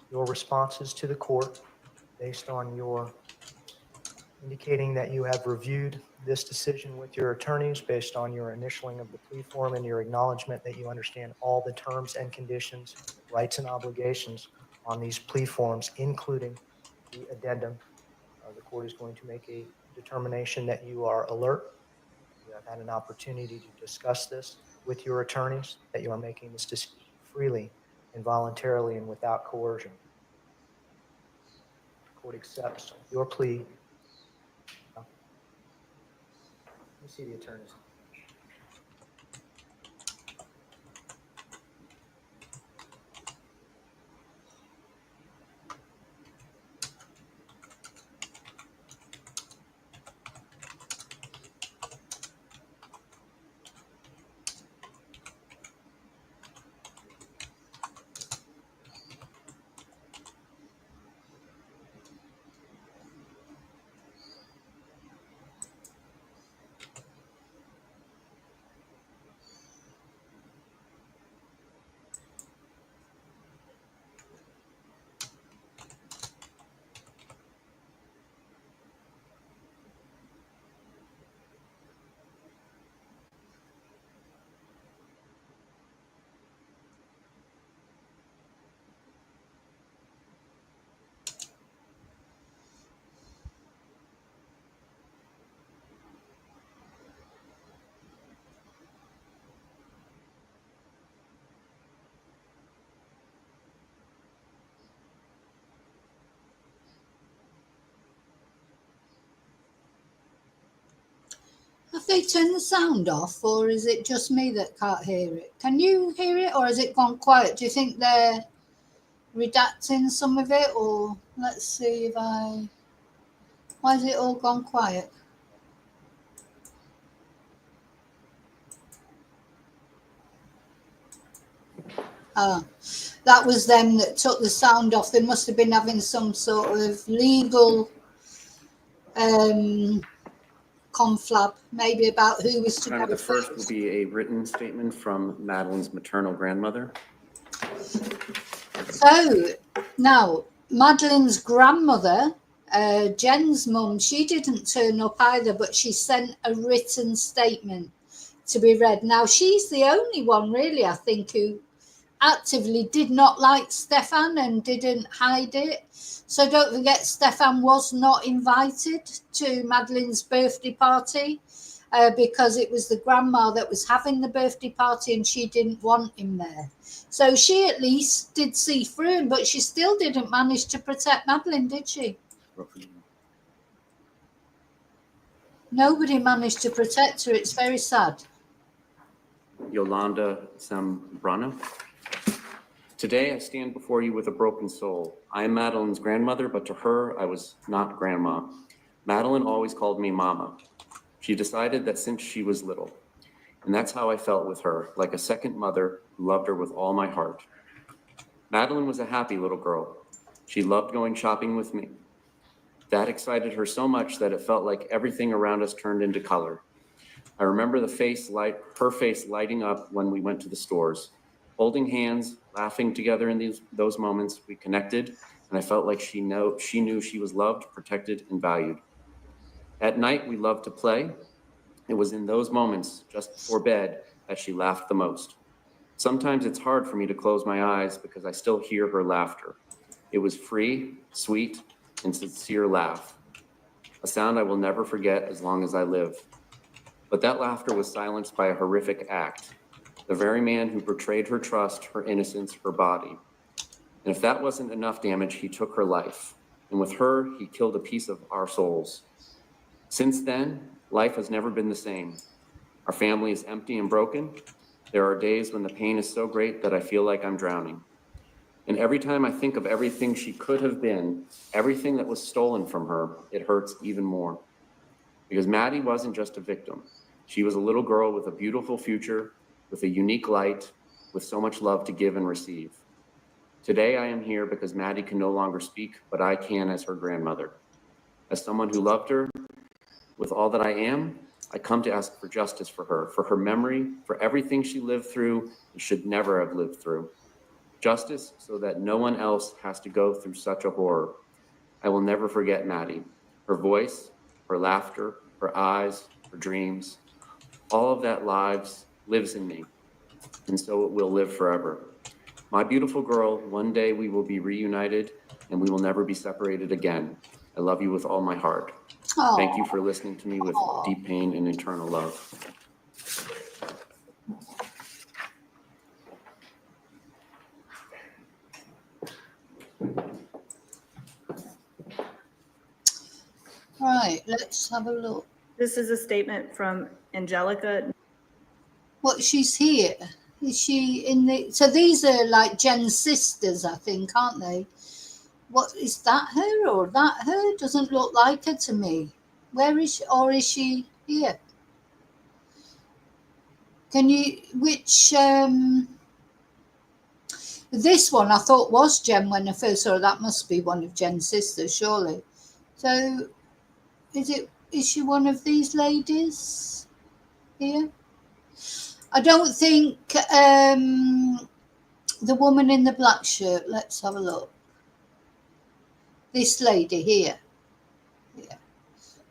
your responses to the court, based on your indicating that you have reviewed this decision with your attorneys, based on your initialing of the plea form and your acknowledgement that you understand all the terms and conditions, rights and obligations on these plea forms, including the addendum, the court is going to make a determination that you are alert. You have had an opportunity to discuss this with your attorneys, that you are making this decision freely and voluntarily and without coercion. The court accepts your plea. Let me see the attorneys. Have they turned the sound off, or is it just me that can't hear it? Can you hear it, or has it gone quiet? Do you think they're redacting some of it, or let's see if I... Why has it all gone quiet? Ah, that was them that took the sound off. They must have been having some sort of legal conflab, maybe about who was to Your Honor, go the first will first. be a written statement from Madeleine's maternal grandmother. So now, Madeleine's grandmother, Jen's mum, she didn't turn up either, but she sent a written statement to be read. Now, she's the only one, really, I think, who actively did not like Stephan and didn't hide it. So don't forget, Stephan was not invited to Madeleine's birthday party because it was the grandma that was having the birthday party and she didn't want him there. So she at least did see through him, but she still didn't manage to protect Madeleine, did she? Nobody managed to protect her. It's very sad. Yolanda Zambrano. Today I stand before you with a broken soul. I am Madeleine's grandmother, but to her I was not grandma. Madeleine always called me Mama. She decided that since she was little. And that's how I felt with her, like a second mother who loved her with all my heart. Madeleine was a happy little girl. She loved going shopping with me. That excited her so much that it felt like everything around us turned into color. I remember her face lighting up when we went to the stores. Holding hands, laughing together in those moments, we connected, and I felt like she knew she was loved, protected, and valued. At night, we loved to play. It was in those moments, just before bed, that she laughed the most. Sometimes it's hard for me to close my eyes because I still hear her laughter. It was free, sweet, and sincere laugh, a sound I will never forget as long as I live. But that laughter was silenced by a horrific act. The very man who betrayed her trust, her innocence, her body. And if that wasn't enough damage, he took her life. And with her, he killed a piece of our souls. Since then, life has never been the same. Our family is empty and broken. There are days when the pain is so great that I feel like I'm drowning. And every time I think of everything she could have been, everything that was stolen from her, it hurts even more. Because Maddie wasn't just a victim. She was a little girl with a beautiful future, with a unique light, with so much love to give and receive. Today I am here because Maddie can no longer speak, but I can as her grandmother. As someone who loved her with all that I am, I come to ask for justice for her memory, for everything she lived through and should never have lived through. Justice so that no one else has to go through such a horror. I will never forget Maddie, her voice, her laughter, her eyes, her dreams. All of that lives in me, and so it will live forever. My beautiful girl, one day we will be reunited and we will never be separated again. I love you with all my heart. Thank you for listening to me with deep pain and eternal love. Right, let's have a look. This is a statement from Angelica. What, she's here? Is she in the? So these are like Jen's sisters, I think, aren't they? What is that? Her or that her? Doesn't look like her to me. Where is she? Or is she here? Can you? Which? This one I thought was Jen when I first saw her. That must be one of Jen's sisters, surely. So, is it? Is she one of these ladies here? I don't think the woman in the black shirt. Let's have a look. This lady here. Yeah.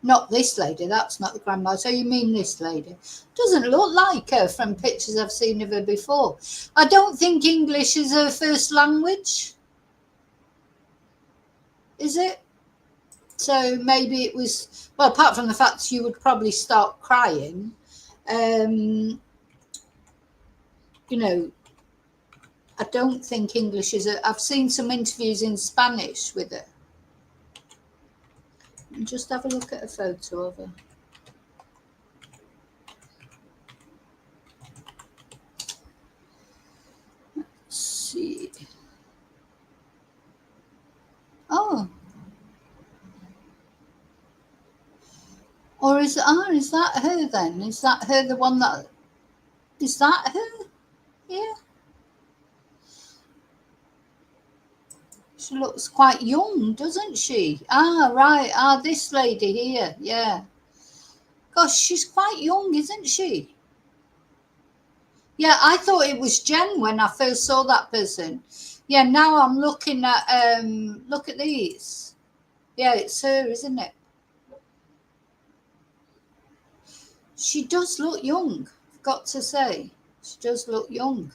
Not this lady. That's not the grandma. So you mean this lady? Doesn't look like her from pictures I've seen of her before. I don't think English is her first language. Is it? So maybe it was, well, apart from the fact you would probably start crying, you know, I don't think English is I've seen some interviews in Spanish with her. And just have a look at a photo of her. Let's see. Oh. Or is that her then? Is that her, the one that, is that her? Yeah. She looks quite young, doesn't she? Ah, right. Ah, this lady here. Yeah. Gosh, she's quite young, isn't she? Yeah, I thought it was Jen when I first saw that person. Yeah, now I'm looking at, look at these. Yeah, it's her, isn't it? She does look young, I've got to say. She does look young.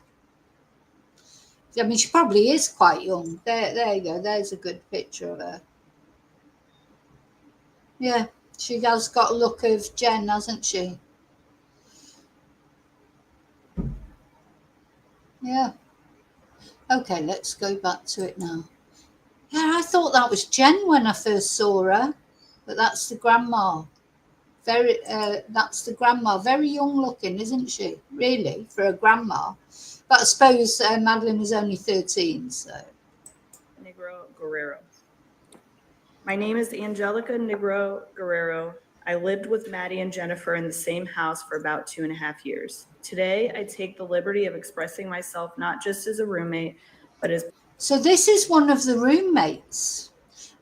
I mean, she probably is quite young. There you go. There's a good picture of her. Yeah, she has got a look of Jen, hasn't she? Yeah. Okay, let's go back to it now. Yeah, I thought that was Jen when I first saw her, but that's the grandma. That's the grandma. Very young looking, isn't she? Really, for a grandma. But I suppose Madeleine was only 13, so. Negro Guerrero. My name is Angelica Negro Guerrero. I lived with Maddie and Jennifer in the same house for about 2.5 years. Today, I take the liberty of expressing myself not just as a roommate, but as... So this is one of the roommates.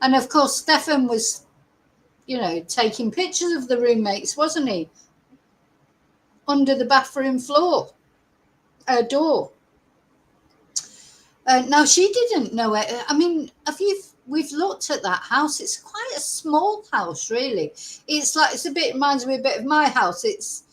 And of course, Stephan was, you know, taking pictures of the roommates, wasn't he? Under the bathroom floor, door. Now, she didn't know it. I mean, we've looked at that house. It's quite a small house, really. It's like, reminds me a bit of my house. It's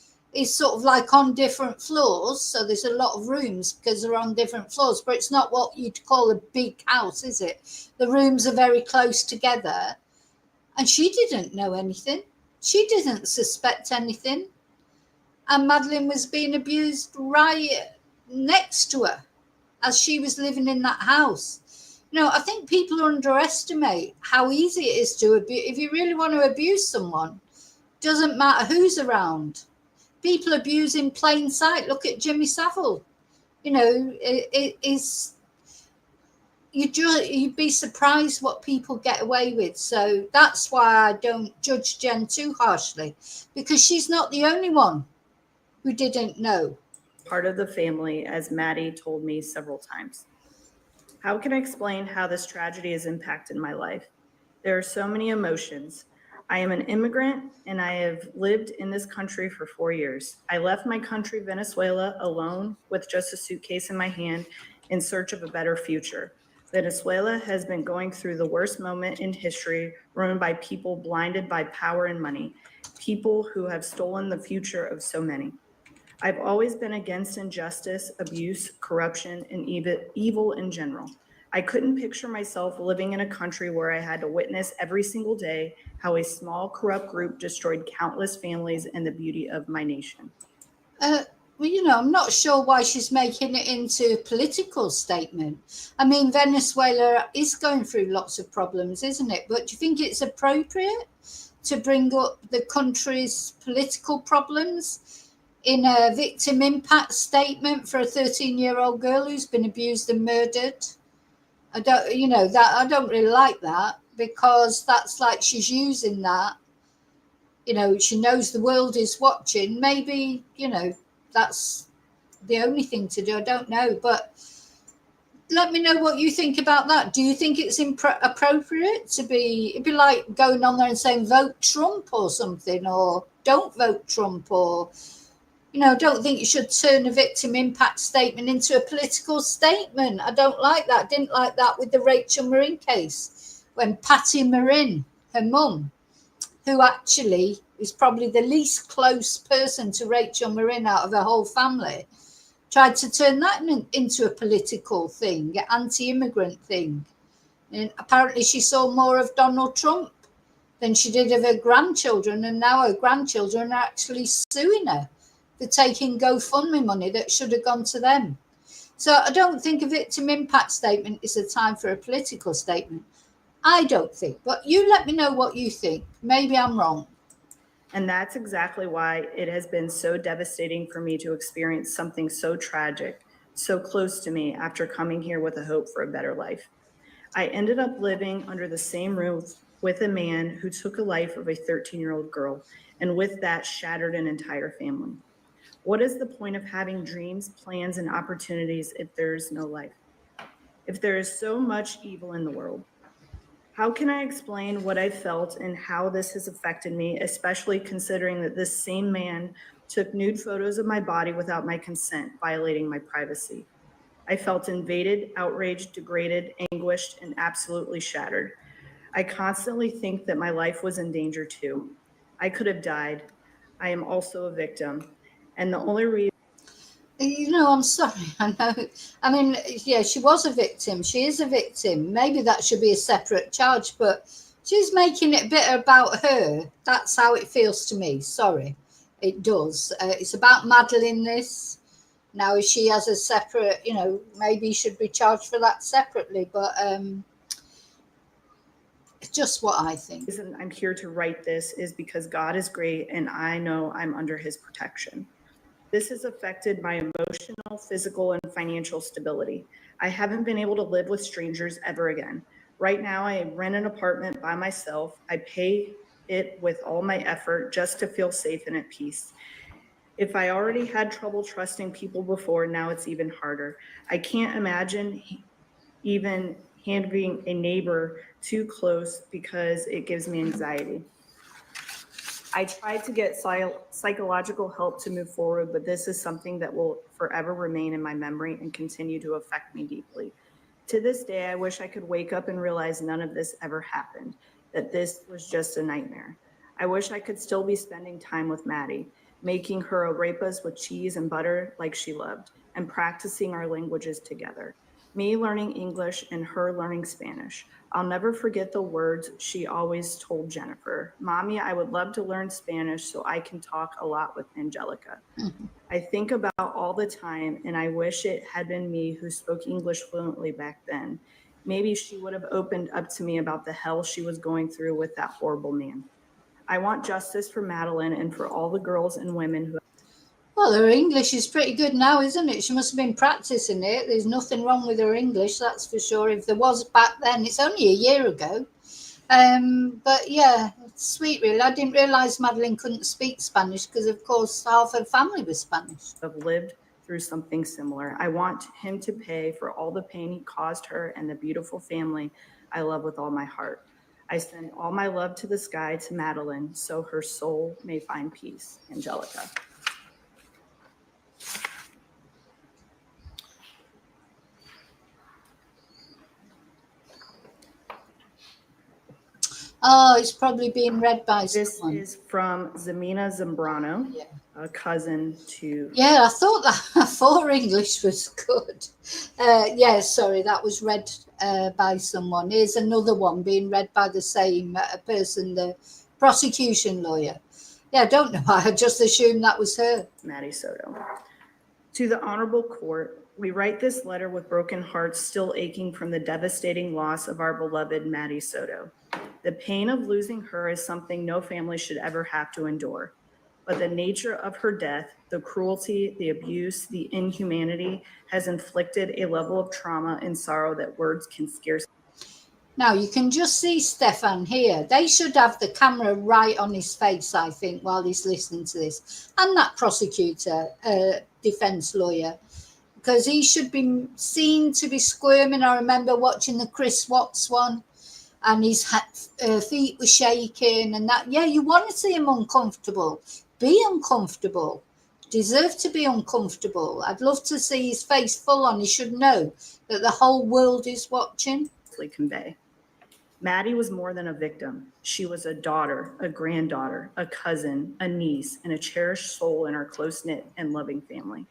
sort of like on different floors. So there's a lot of rooms because they're on different floors, but it's not what you'd call a big house, is it? The rooms are very close together. And she didn't know anything. She didn't suspect anything. And Madeleine was being abused right next to her as she was living in that house. You know, I think people underestimate how easy it is to abuse. If you really want to abuse someone, doesn't matter who's around. People abuse in plain sight. Look at Jimmy Savile. You know, it is... You'd be surprised what people get away with. So that's why I don't judge Jen too harshly, because she's not the only one who didn't know. Part of the family, as Maddie told me several times. How can I explain how this tragedy has impacted my life? There are so many emotions. I am an immigrant and I have lived in this country for 4 years. I left my country, Venezuela, alone with just a suitcase in my hand in search of a better future. Venezuela has been going through the worst moment in history, run by people blinded by power and money, people who have stolen the future of so many. I've always been against injustice, abuse, corruption, and evil in general. I couldn't picture myself living in a country where I had to witness every single day how a small corrupt group destroyed countless families and the beauty of my nation. Well, you know, I'm not sure why she's making it into a political statement. I mean, Venezuela is going through lots of problems, isn't it? But do you think it's appropriate to bring up the country's political problems in a victim impact statement for a 13-year-old girl who's been abused and murdered. I don't really like that, because that's like she's using that. She knows the world is watching. Maybe, that's the only thing to do. I don't know, but let me know what you think about that. Do you think it's appropriate to it'd be like going on there and saying vote Trump or something, or don't vote Trump, or don't think you should turn a victim impact statement into a political statement. I don't like that. Didn't like that with the Rachel Marin case, when Patty Marin, her mum, who actually is probably the least close person to Rachel Marin out of her whole family, tried to turn that into a political thing, anti-immigrant thing. And apparently she saw more of Donald Trump than she did of her grandchildren, and now her grandchildren are actually suing her for taking GoFundMe money that should have gone to them. So I don't think a victim impact statement is a time for a political statement. I don't think, but you let me know what you think. Maybe I'm wrong. And that's exactly why it has been so devastating for me to experience something so tragic, so close to me, after coming here with a hope for a better life. I ended up living under the same roof with a man who took a life of a 13-year-old girl, and with that shattered an entire family. What is the point of having dreams, plans, and opportunities if there is no life? If there is so much evil in the world? How can I explain what I felt and how this has affected me, especially considering that this same man took nude photos of my body without my consent, violating my privacy? I felt invaded, outraged, degraded, anguished, and absolutely shattered. I constantly think that my life was in danger too. I could have died. I am also a victim. And the only reason I'm sorry. I know. I mean, yeah, she was a victim. She is a victim. Maybe that should be a separate charge, but she's making it a bit about her. That's how it feels to me. Sorry. It does. It's about Madeleine, this. Now, if she has a separate, maybe should be charged for that separately, but it's just what I think. The reason I'm here to write this is because God is great and I know I'm under his protection. This has affected my emotional, physical, and financial stability. I haven't been able to live with strangers ever again. Right now, I rent an apartment by myself. I pay it with all my effort just to feel safe and at peace. If I already had trouble trusting people before, now it's even harder. I can't imagine even handling a neighbor too close because it gives me anxiety. I tried to get psychological help to move forward, but this is something that will forever remain in my memory and continue to affect me deeply. To this day, I wish I could wake up and realize none of this ever happened, that this was just a nightmare. I wish I could still be spending time with Maddie, making her arepas with cheese and butter like she loved, and practicing our languages together. Me learning English and her learning Spanish. I'll never forget the words she always told Jennifer. Mommy, I would love to learn Spanish so I can talk a lot with Angelica. I think about all the time, and I wish it had been me who spoke English fluently back then. Maybe she would have opened up to me about the hell she was going through with that horrible man. I want justice for Madeleine and for all the girls and women who. Well, her English is pretty good now, isn't it? She must have been practicing it. There's nothing wrong with her English, that's for sure. If there was back then, it's only a year ago. But yeah, it's sweet, really. I didn't realise Madeleine couldn't speak Spanish because, of course, half her family was Spanish. Have lived through something similar. I want him to pay for all the pain he caused her and the beautiful family I love with all my heart. I send all my love to the sky to Madeleine so her soul may find peace. Angelica. Oh, it's probably being read by This someone. is from Zamina Zambrano, Yeah. a cousin to. Yeah, I thought her English was good. Yeah, sorry, that was read by someone. Here's another one being read by the same person, the prosecution lawyer. Yeah, I don't know why. I just assumed that was her. Maddie Soto. To the Honorable Court, we write this letter with broken hearts still aching from the devastating loss of our beloved Maddie Soto. The pain of losing her is something no family should ever have to endure. But the nature of her death, the cruelty, the abuse, the inhumanity has inflicted a level of trauma and sorrow that words can scarcely. Now you can just see Stephan here. They should have the camera right on his face, I think, while he's listening to this. And that prosecutor, defense lawyer, because he should be seen to be squirming. I remember watching the Chris Watts one, and his feet were shaking and that. Yeah, you want to see him uncomfortable. Be uncomfortable. Deserve to be uncomfortable. I'd love to see his face full on. He should know that the whole world is watching. Convey. Maddie was more than a victim. She was a daughter, a granddaughter, a cousin, a niece, and a cherished soul in our close-knit and loving family.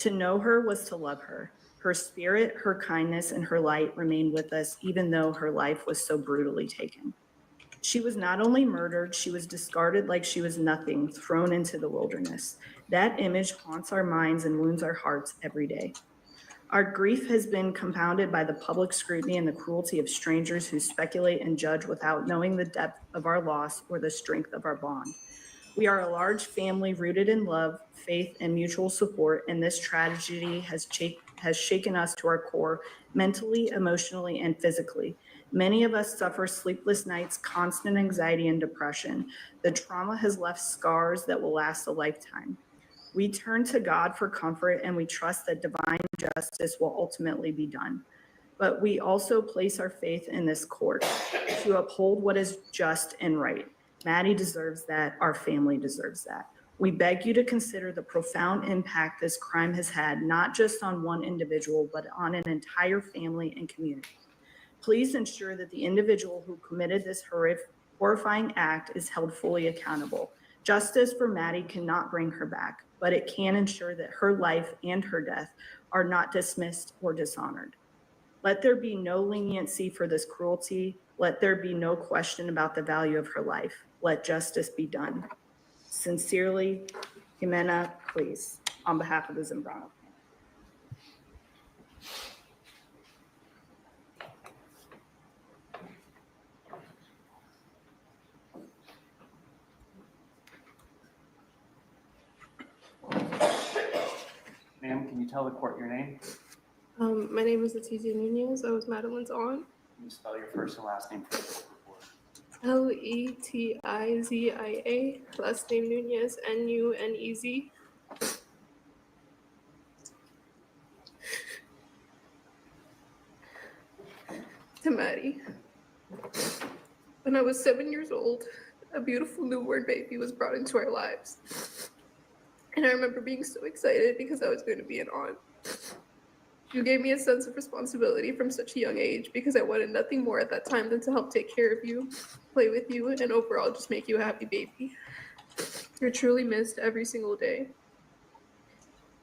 To know her was to love her. Her spirit, her kindness, and her light remained with us, even though her life was so brutally taken. She was not only murdered, she was discarded like she was nothing, thrown into the wilderness. That image haunts our minds and wounds our hearts every day. Our grief has been compounded by the public scrutiny and the cruelty of strangers who speculate and judge without knowing the depth of our loss or the strength of our bond. We are a large family rooted in love, faith, and mutual support, and this tragedy has shaken us to our core, mentally, emotionally, and physically. Many of us suffer sleepless nights, constant anxiety, and depression. The trauma has left scars that will last a lifetime. We turn to God for comfort, and we trust that divine justice will ultimately be done. But we also place our faith in this court to uphold what is just and right. Maddie deserves that. Our family deserves that. We beg you to consider the profound impact this crime has had, not just on one individual, but on an entire family and community. Please ensure that the individual who committed this horrifying act is held fully accountable. Justice for Maddie cannot bring her back, but it can ensure that her life and her death are not dismissed or dishonored. Let there be no leniency for this cruelty. Let there be no question about the value of her life. Let justice be done. Sincerely, Jimena, please, on behalf of the Zambrano family. Ma'am, can you tell the court your name? My name is Letizia Nunez. I was Madeleine's aunt. Can you spell your first and last name for the court report? Letizia, last name Nunez, Nunez. To Maddie. When I was 7 years old, a beautiful newborn baby was brought into our lives. And I remember being so excited because I was going to be an aunt. You gave me a sense of responsibility from such a young age because I wanted nothing more at that time than to help take care of you, play with you, and overall just make you a happy baby. You're truly missed every single day.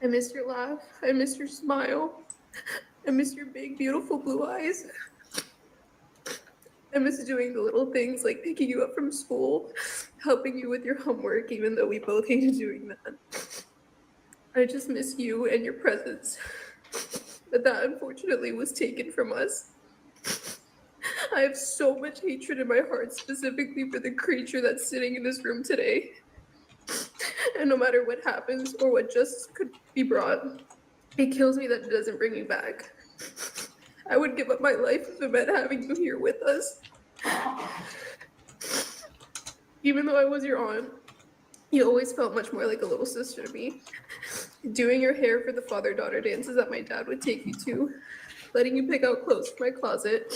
I miss your laugh. I miss your smile. I miss your big, beautiful blue eyes. I miss doing the little things like picking you up from school, helping you with your homework, even though we both hated doing that. I just miss you and your presence. But that unfortunately was taken from us. I have so much hatred in my heart, specifically for the creature that's sitting in this room today. And no matter what happens or what justice could be brought, it kills me that it doesn't bring me back. I would give up my life if it meant having you here with us. Even though I was your aunt, you always felt much more like a little sister to me. Doing your hair for the father-daughter dances that my dad would take you to, letting you pick out clothes from my closet,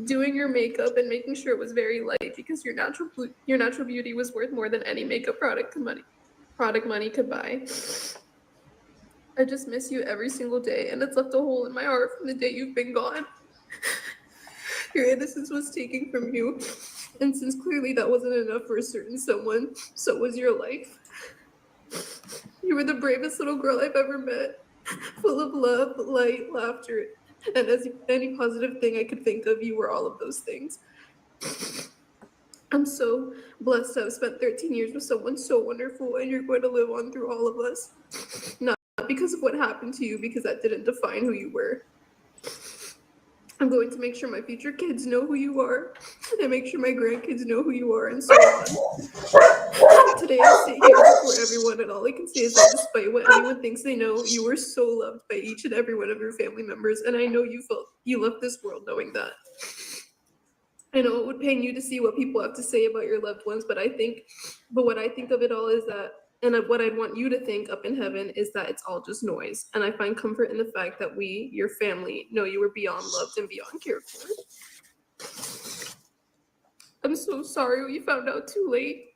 doing your makeup and making sure it was very light because your natural beauty was worth more than any makeup product money could buy. I just miss you every single day, and it's left a hole in my heart from the day you've been gone. Your innocence was taken from you, and since clearly that wasn't enough for a certain someone, so was your life. You were the bravest little girl I've ever met, full of love, light, laughter, and as any positive thing I could think of, you were all of those things. I'm so blessed to have spent 13 years with someone so wonderful, and you're going to live on through all of us. Not because of what happened to you, because that didn't define who you were. I'm going to make sure my future kids know who you are, and make sure my grandkids know who you are, and so on. Today I sit here before everyone, and all I can say is that despite what anyone thinks they know, you were so loved by each and every one of your family members, and I know you left this world knowing that. I know it would pain you to see what people have to say about your loved ones, but what I think of it all is that, and what I'd want you to think up in heaven is that it's all just noise. And I find comfort in the fact that we, your family, know you were beyond loved and beyond cared for. I'm so sorry we found out too late.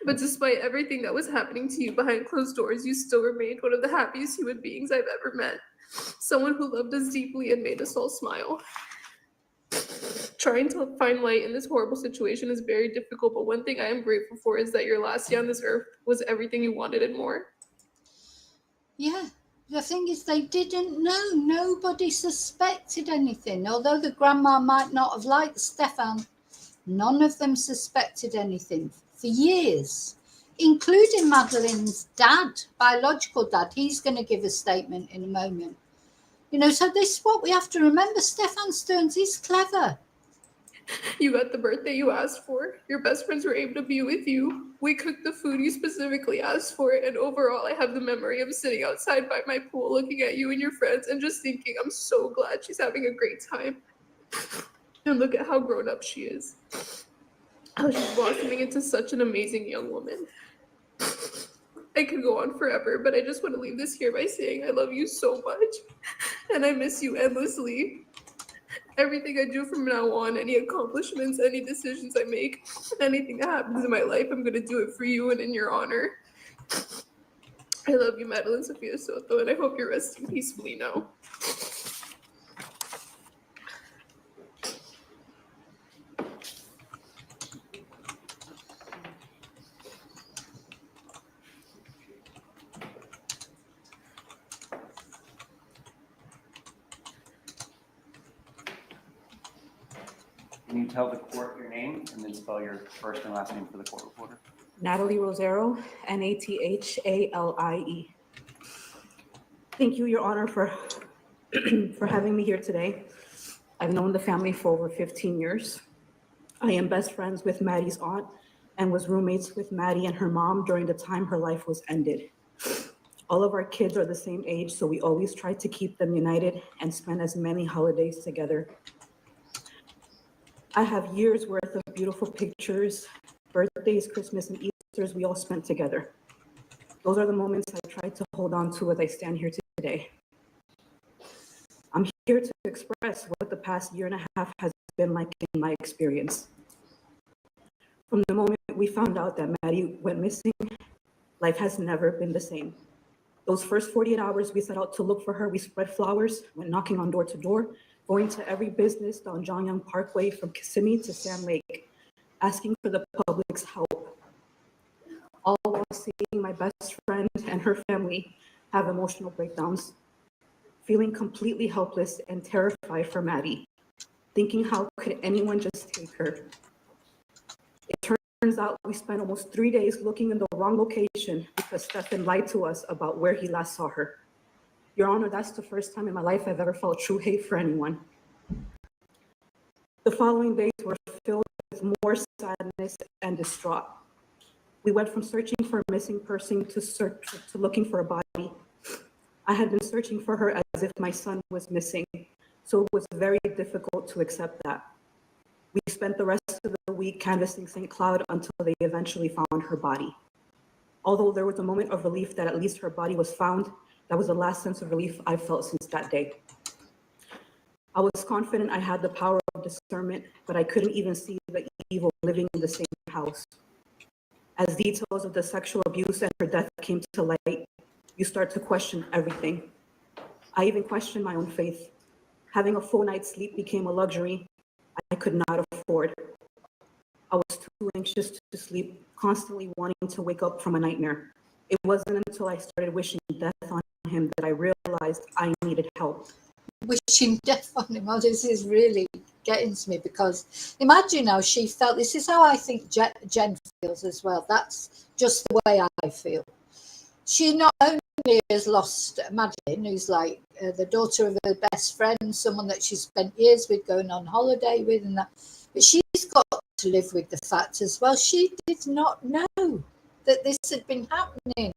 But despite everything that was happening to you behind closed doors, you still remained one of the happiest human beings I've ever met. Someone who loved us deeply and made us all smile. Trying to find light in this horrible situation is very difficult, but one thing I am grateful for is that your last day on this earth was everything you wanted and more. Yeah, the thing is they didn't know. Nobody suspected anything. Although the grandma might not have liked Stephan, none of them suspected anything for years, including Madeleine's dad, biological dad. He's going to give a statement in a moment. So this is what we have to remember. Stephan Stearns is clever. You got the birthday you asked for. Your best friends were able to be with you. We cooked the food you specifically asked for. And overall, I have the memory of sitting outside by my pool looking at you and your friends and just thinking, I'm so glad she's having a great time. And look at how grown up she is. How she's blossoming into such an amazing young woman. I could go on forever, but I just want to leave this here by saying I love you so much. And I miss you endlessly. Everything I do from now on, any accomplishments, any decisions I make, anything that happens in my life, I'm going to do it for you and in your honor. I love you, Madeleine Sophia Soto, and I hope you're resting peacefully now. Can you tell the court your name and then spell your first and last name for the court reporter? Natalie Rosero, Nathalie. Thank you, Your Honor, for having me here today. I've known the family for over 15 years. I am best friends with Maddie's aunt and was roommates with Maddie and her mom during the time her life was ended. All of our kids are the same age, so we always try to keep them united and spend as many holidays together. I have years worth of beautiful pictures, birthdays, Christmas, and Easters we all spent together. Those are the moments I try to hold on to as I stand here today. I'm here to express what the past year and a half has been like in my experience. From the moment we found out that Maddie went missing, life has never been the same. Those first 48 hours we set out to look for her, we spread flowers, went knocking on door to door, going to every business on John Young Parkway from Kissimmee to Sand Lake, asking for the public's help. All while seeing my best friend and her family have emotional breakdowns, feeling completely helpless and terrified for Maddie, thinking how could anyone just take her? It turns out we spent almost 3 days looking in the wrong location because Stephan lied to us about where he last saw her. Your Honor, that's the first time in my life I've ever felt true hate for anyone. The following days were filled with more sadness and distraught. We went from searching for a missing person to looking for a body. I had been searching for her as if my son was missing, so it was very difficult to accept that. We spent the rest of the week canvassing St. Cloud until they eventually found her body. Although there was a moment of relief that at least her body was found, that was the last sense of relief I felt since that day. I was confident I had the power of discernment, but I couldn't even see the evil living in the same house. As details of the sexual abuse and her death came to light, you start to question everything. I even questioned my own faith. Having a full night's sleep became a luxury I could not afford. I was too anxious to sleep, constantly wanting to wake up from a nightmare. It wasn't until I started wishing death on him that I realized I needed help. Wishing death on him. Oh, this is really getting to me, because imagine how she felt. This is how I think Jen feels as well. That's just the way I feel. She not only family has lost Madeleine, who's like the daughter of her best friend, someone that she spent years with, going on holiday with, and that. But she's got to live with the fact as well. She did not know that this had been happening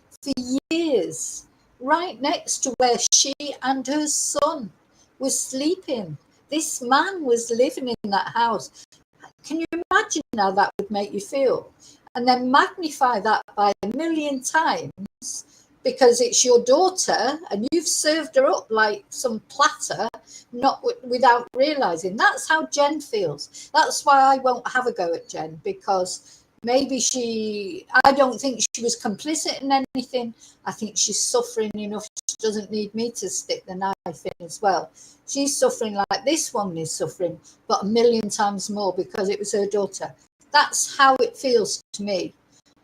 for years, right next to where she and her son were sleeping. This man was living in that house. Can you imagine how that would make you feel? And then magnify that by 1,000,000 times because it's your daughter and you've served her up like some platter, not without realizing. That's how Jen feels. That's why I won't have a go at Jen, because maybe I don't think she was complicit in anything. I think she's suffering enough. She doesn't need me to stick the knife in as well. She's suffering like this woman is suffering, but 1,000,000 times more because it was her daughter. That's how it feels to me.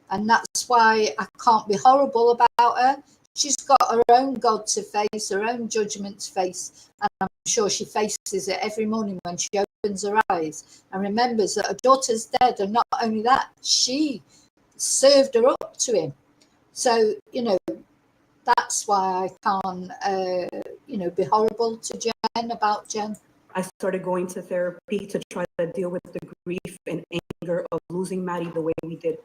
And that's why I can't be horrible about her. She's got her own God to face, her own judgment to face. And I'm sure she faces it every morning when she opens her eyes and remembers that her daughter's dead. And not only that, she served her up to him. So, that's why I can't, be horrible to Jen about Jen. I started going to therapy to try to deal with the grief and anger of losing Maddie the way we did.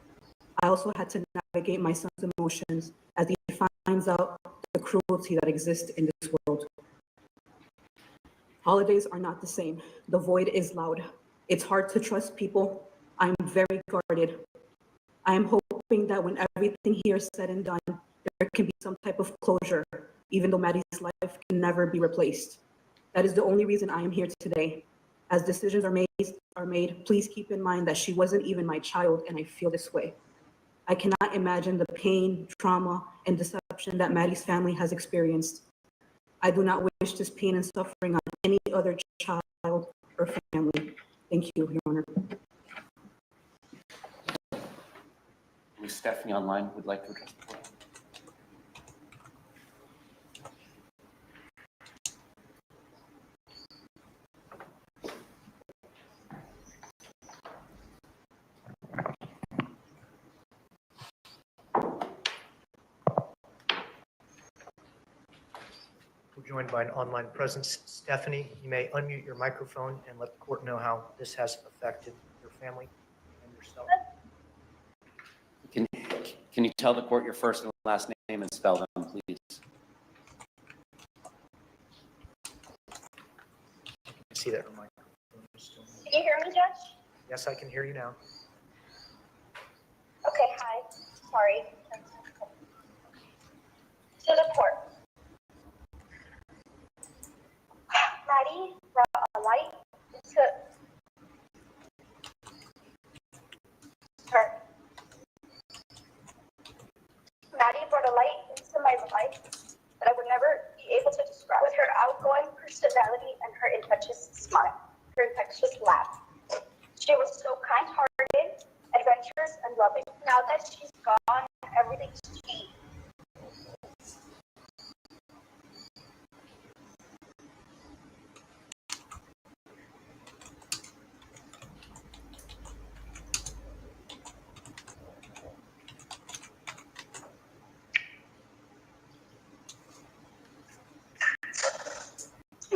I also had to navigate my son's emotions as he finds out the cruelty that exists in this world. Holidays are not the same. The void is loud. It's hard to trust people. I'm very guarded. I am hoping that when everything here is said and done, there can be some type of closure, even though Maddie's life can never be replaced. That is the only reason I am here today. As decisions are made, please keep in mind that she wasn't even my child, and I feel this way. I cannot imagine the pain, trauma, and deception that Maddie's family has experienced. I do not wish this pain and suffering on any other child or family. Thank you, Your Honor. Ms. Stephanie online would like to address the court. We're joined by an online presence. Stephanie, you may unmute your microphone and let the court know how this has affected your family and yourself. Can you tell the court your first and last name and spell them, please? I see that her microphone is still on. Can you hear me, Judge? Yes, I can hear you now. Okay, hi. Sorry. To the court. Maddie brought a light into her. Maddie brought a light into my life that I would never be able to describe. With her outgoing personality and her infectious smile, her infectious laugh. She was so kind-hearted, adventurous, and loving. Now that she's gone, everything's changed.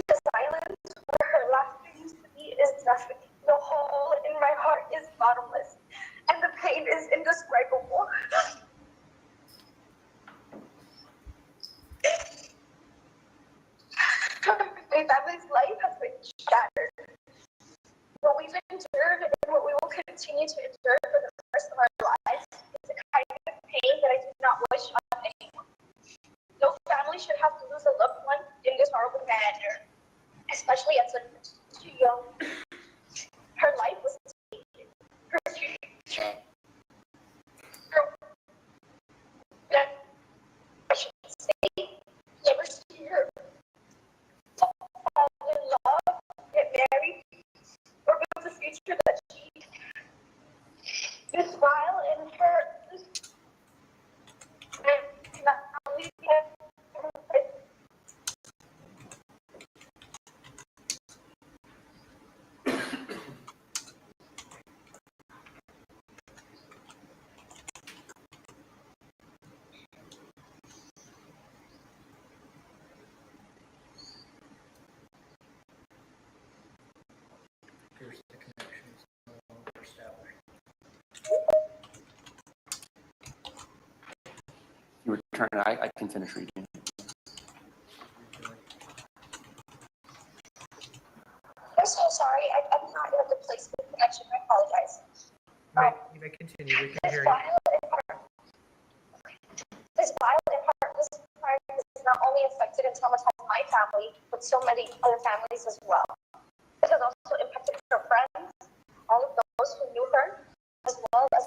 The silence where her laughter used to be is nothing. The hole in my heart is bottomless, and the pain is indescribable. My family's life has been shattered. What we've endured and what we will continue to endure for the rest of our lives is a kind of pain that I do not wish on anyone. No family should have to lose a loved one in this horrible manner, especially at such too young. Her life was taken. Her future. I should say, never see her fall in love, get married, or build a future that she this while in her not only turn it. I can finish reading. I'm so sorry. I'm not in a good place with connection. I apologize. You may continue. We can This hear you. file and heartless crime has not only affected and traumatized my family, but so many other families as well. It has also impacted her friends, all of those who knew her, as well as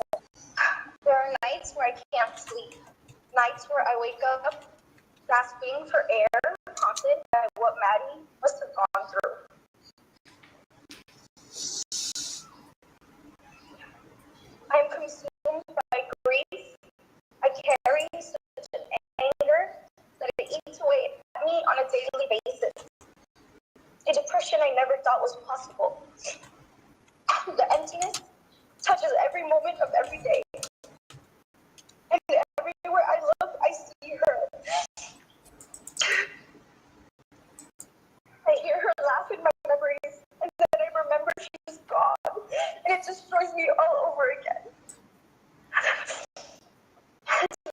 there are nights where I can't sleep, nights where I wake up gasping for air, haunted by what Maddie must have gone through. I am consumed by grief. I carry such an anger that it eats away at me on a daily basis. A depression I never thought was possible. The emptiness touches every moment of every day. And everywhere I look, I see her. I hear her laugh in my memories, and then I remember she's gone. And it destroys me all over again.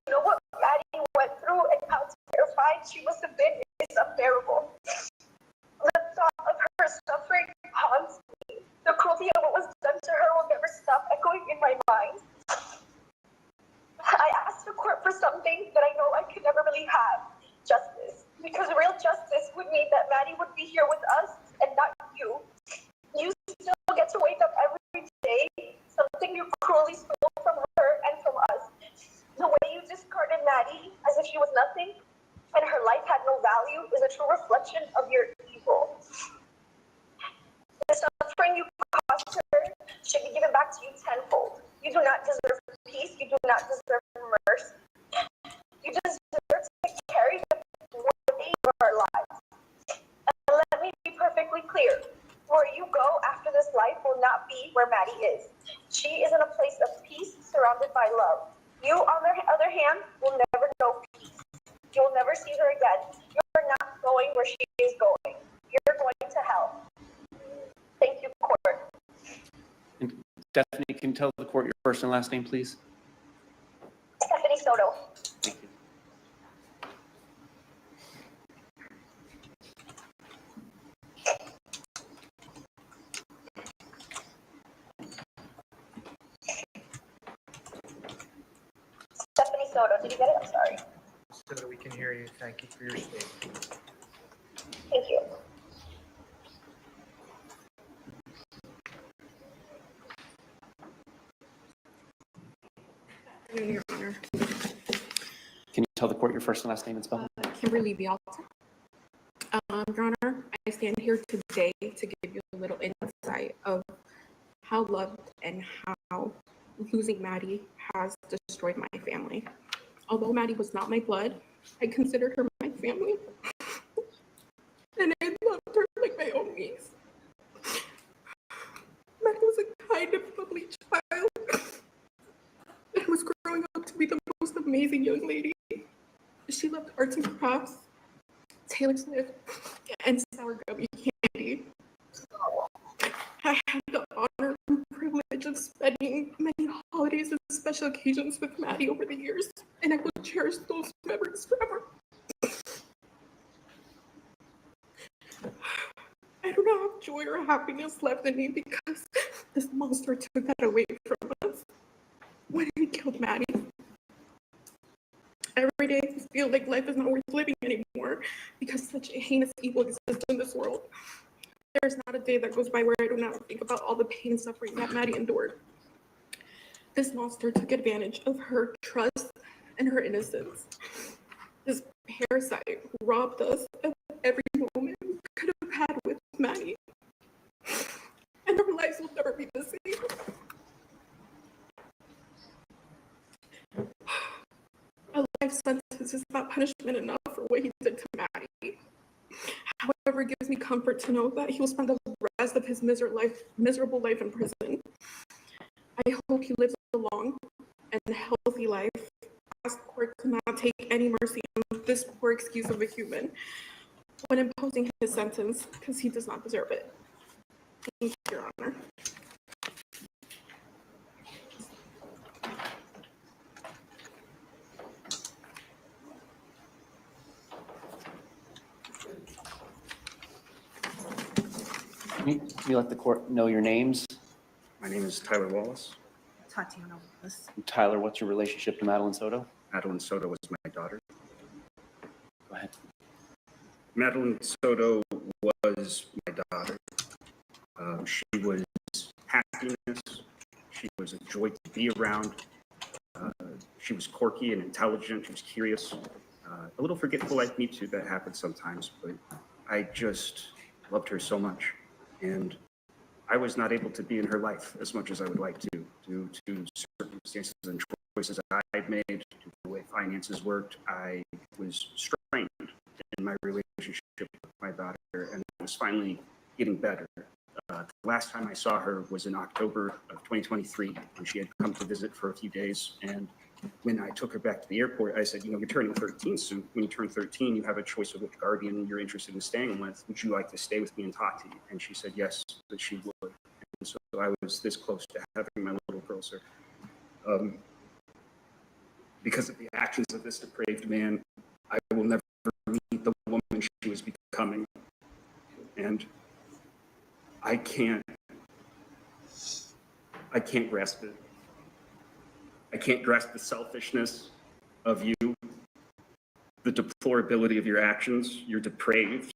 You know what Maddie went through and how terrified she must have been is unbearable. The thought of her suffering haunts me. The cruelty of what was done to her will never stop echoing in my mind. I asked the court for something that I know I could never really have, justice. Because real justice would mean that Maddie would be here with us and not you. You still get to wake up every day, something you cruelly stole from her and from us. The way you discarded Maddie as if she was nothing and her life had no value is a true reflection of your evil. The suffering you caused her should be given back to you tenfold. You do not deserve peace. You do not deserve mercy. You deserve to carry the weight of our lives. And let me be perfectly clear. Where you go after this life will not be where Maddie is. She is in a place of peace surrounded by love. You, on the other hand, will never know peace. You will never see her again. You're not going where she is going. You're going to hell. Thank you, court. And Stephanie, can you tell the court your first and last name, please? Stephanie Soto. Thank you. Stephanie Soto. Did you get it? I'm sorry. So that we can hear you. Thank you for your statement. Thank you. Your Honor. Can you tell the court your first and last name and spelling? Kimberly Bialta. Your Honor, I stand here today to give you a little insight of how loved and how losing Maddie has destroyed my family. Although Maddie was not my blood, I consider her my family. And I loved her like my own niece. Maddie was a kind and bubbly child and was growing up to be the most amazing young lady. She loved arts and crafts, Taylor Swift, and sour gummy candy. I had the honor and privilege of spending many holidays and special occasions with Maddie over the years, and I will cherish those memories forever. I do not have joy or happiness left in me because this monster took that away from us when he killed Maddie. Every day I feel like life is not worth living anymore because such a heinous evil exists in this world. There's not a day that goes by where I do not think about all the pain and suffering that Maddie endured. This monster took advantage of her trust and her innocence. This parasite robbed us of every moment we could have had with Maddie. And our lives will never be the same. A life sentence is not punishment enough for what he did to Maddie. However, it gives me comfort to know that he will spend the rest of his miserable life in prison. I hope he lives a long and healthy life. Ask the court to not take any mercy on this poor excuse of a human when imposing his sentence, because he does not deserve it. Thank you, Your Honor. Can you let the court know your names? My name is Tyler Wallace. Tatiana Wallace. Tyler, what's your relationship to Madeleine Soto? Madeleine Soto was my daughter. Go ahead. Madeleine Soto was my daughter. She was happiness. She was a joy to be around. She was quirky and intelligent. She was curious. A little forgetful like me too. That happens sometimes, but I just loved her so much. And I was not able to be in her life as much as I would like to, due to circumstances and choices I've made, due to the way finances worked. I was strained in my relationship with my daughter, and it was finally getting better. The last time I saw her was in October of 2023, when she had come to visit for a few days. And when I took her back to the airport, I said, you're turning 13 soon. When you turn 13, you have a choice of which guardian you're interested in staying with. Would you like to stay with me and talk to you? And she said, yes, that she would. And so I was this close to having my little girl, sir. Because of the actions of this depraved man, I will never meet the woman she was becoming. And I can't grasp it. I can't grasp the selfishness of you, the deplorability of your actions. You're depraved.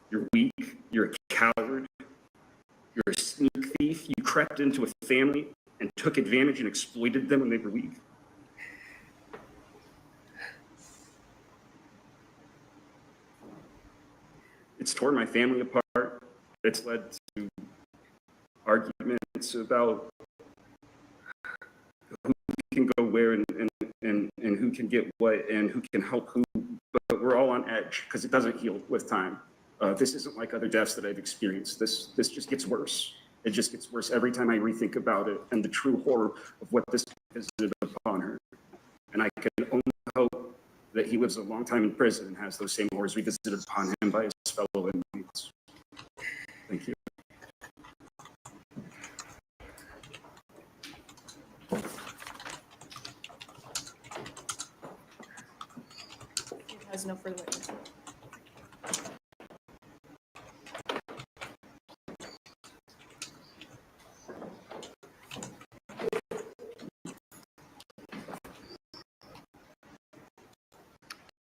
You're weak. You're a coward. You're a sneak thief. You crept into a family and took advantage and exploited them when they were weak. It's torn my family apart. It's led to arguments about who can go where and who can get what and who can help who, but we're all on edge because it doesn't heal with time. This isn't like other deaths that I've experienced. This just gets worse. It just gets worse every time I rethink about it and the true horror of what this visited upon her. And I can only hope that he lives a long time in prison and has those same horrors revisited upon him by his fellow inmates. Thank you. Has no further witness.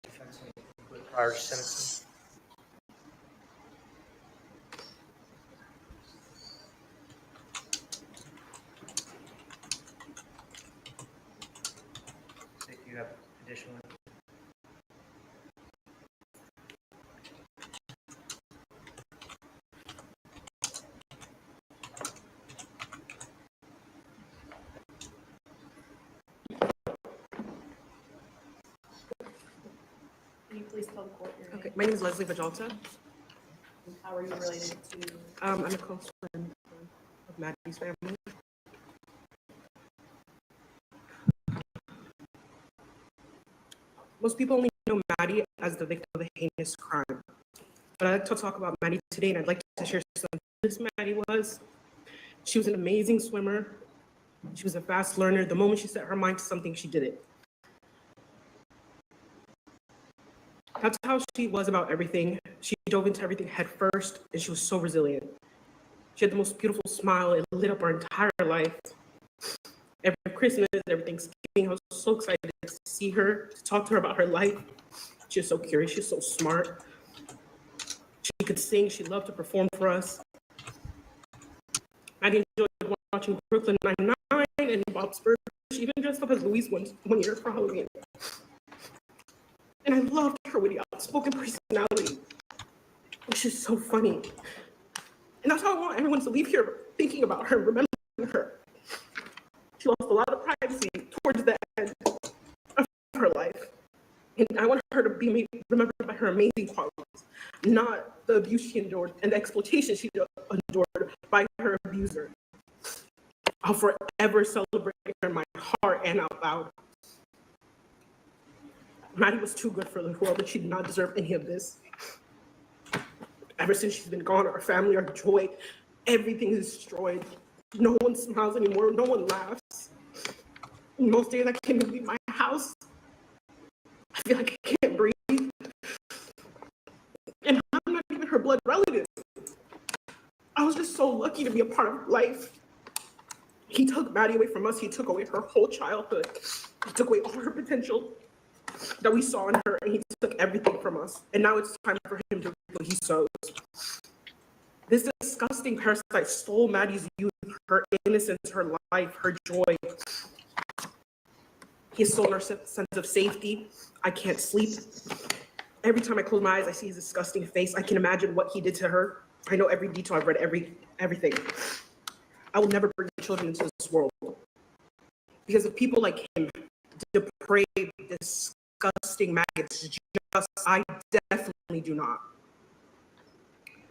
Defense prior to sentencing. Say you have additional. Can you please tell the court your name? Okay, my name is Leslie Bajalta. How are you related to? I'm a close friend of Maddie's family. Most people only know Maddie as the victim of a heinous crime. But I'd like to talk about Maddie today, and I'd like to share something. This Maddie was. She was an amazing swimmer. She was a fast learner. The moment she set her mind to something, she did it. That's how she was about everything. She dove into everything head first, and she was so resilient. She had the most beautiful smile. It lit up her entire life. Every Christmas, every Thanksgiving, I was so excited to see her, to talk to her about her life. She was so curious. She was so smart. She could sing. She loved to perform for us. I enjoyed watching Brooklyn Nine-Nine and Bob's Burgers. She even dressed up as Louise one year for Halloween. And I loved her witty, outspoken personality. She's so funny. And that's how I want everyone to leave here thinking about her, remembering her. She lost a lot of privacy towards the end of her life. And I want her to be remembered by her amazing qualities, not the abuse she endured and the exploitation she endured by her abuser. I'll forever celebrate her in my heart and out loud. Maddie was too good for the world, and she did not deserve any of this. Ever since she's been gone, our family, our joy, everything is destroyed. No one smiles anymore. No one laughs. Most days I can't even leave my house. I feel like I can't breathe. And I'm not even her blood relative. I was just so lucky to be a part of her life. He took Maddie away from us. He took away her whole childhood. He took away all her potential that we saw in her, and he took everything from us. And now it's time for him to reap what he sows. This disgusting parasite stole Maddie's youth, her innocence, her life, her joy. He has stolen her sense of safety. I can't sleep. Every time I close my eyes, I see his disgusting face. I can imagine what he did to her. I know every detail. I've read everything. I will never bring children into this world because of people like him, depraved, disgusting maggots. I definitely do not.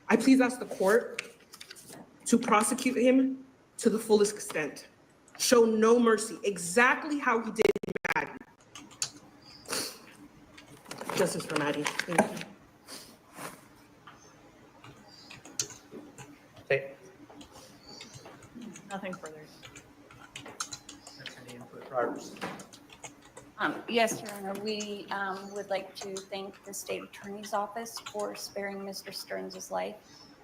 I please ask the court to prosecute him to the fullest extent. Show no mercy, exactly how he did Maddie. Justice for Maddie. Thank you. Okay. Nothing further. Any input prior to Yes, Your Honor, we would like to thank the State Attorney's Office for sparing Mr. Stearns' life.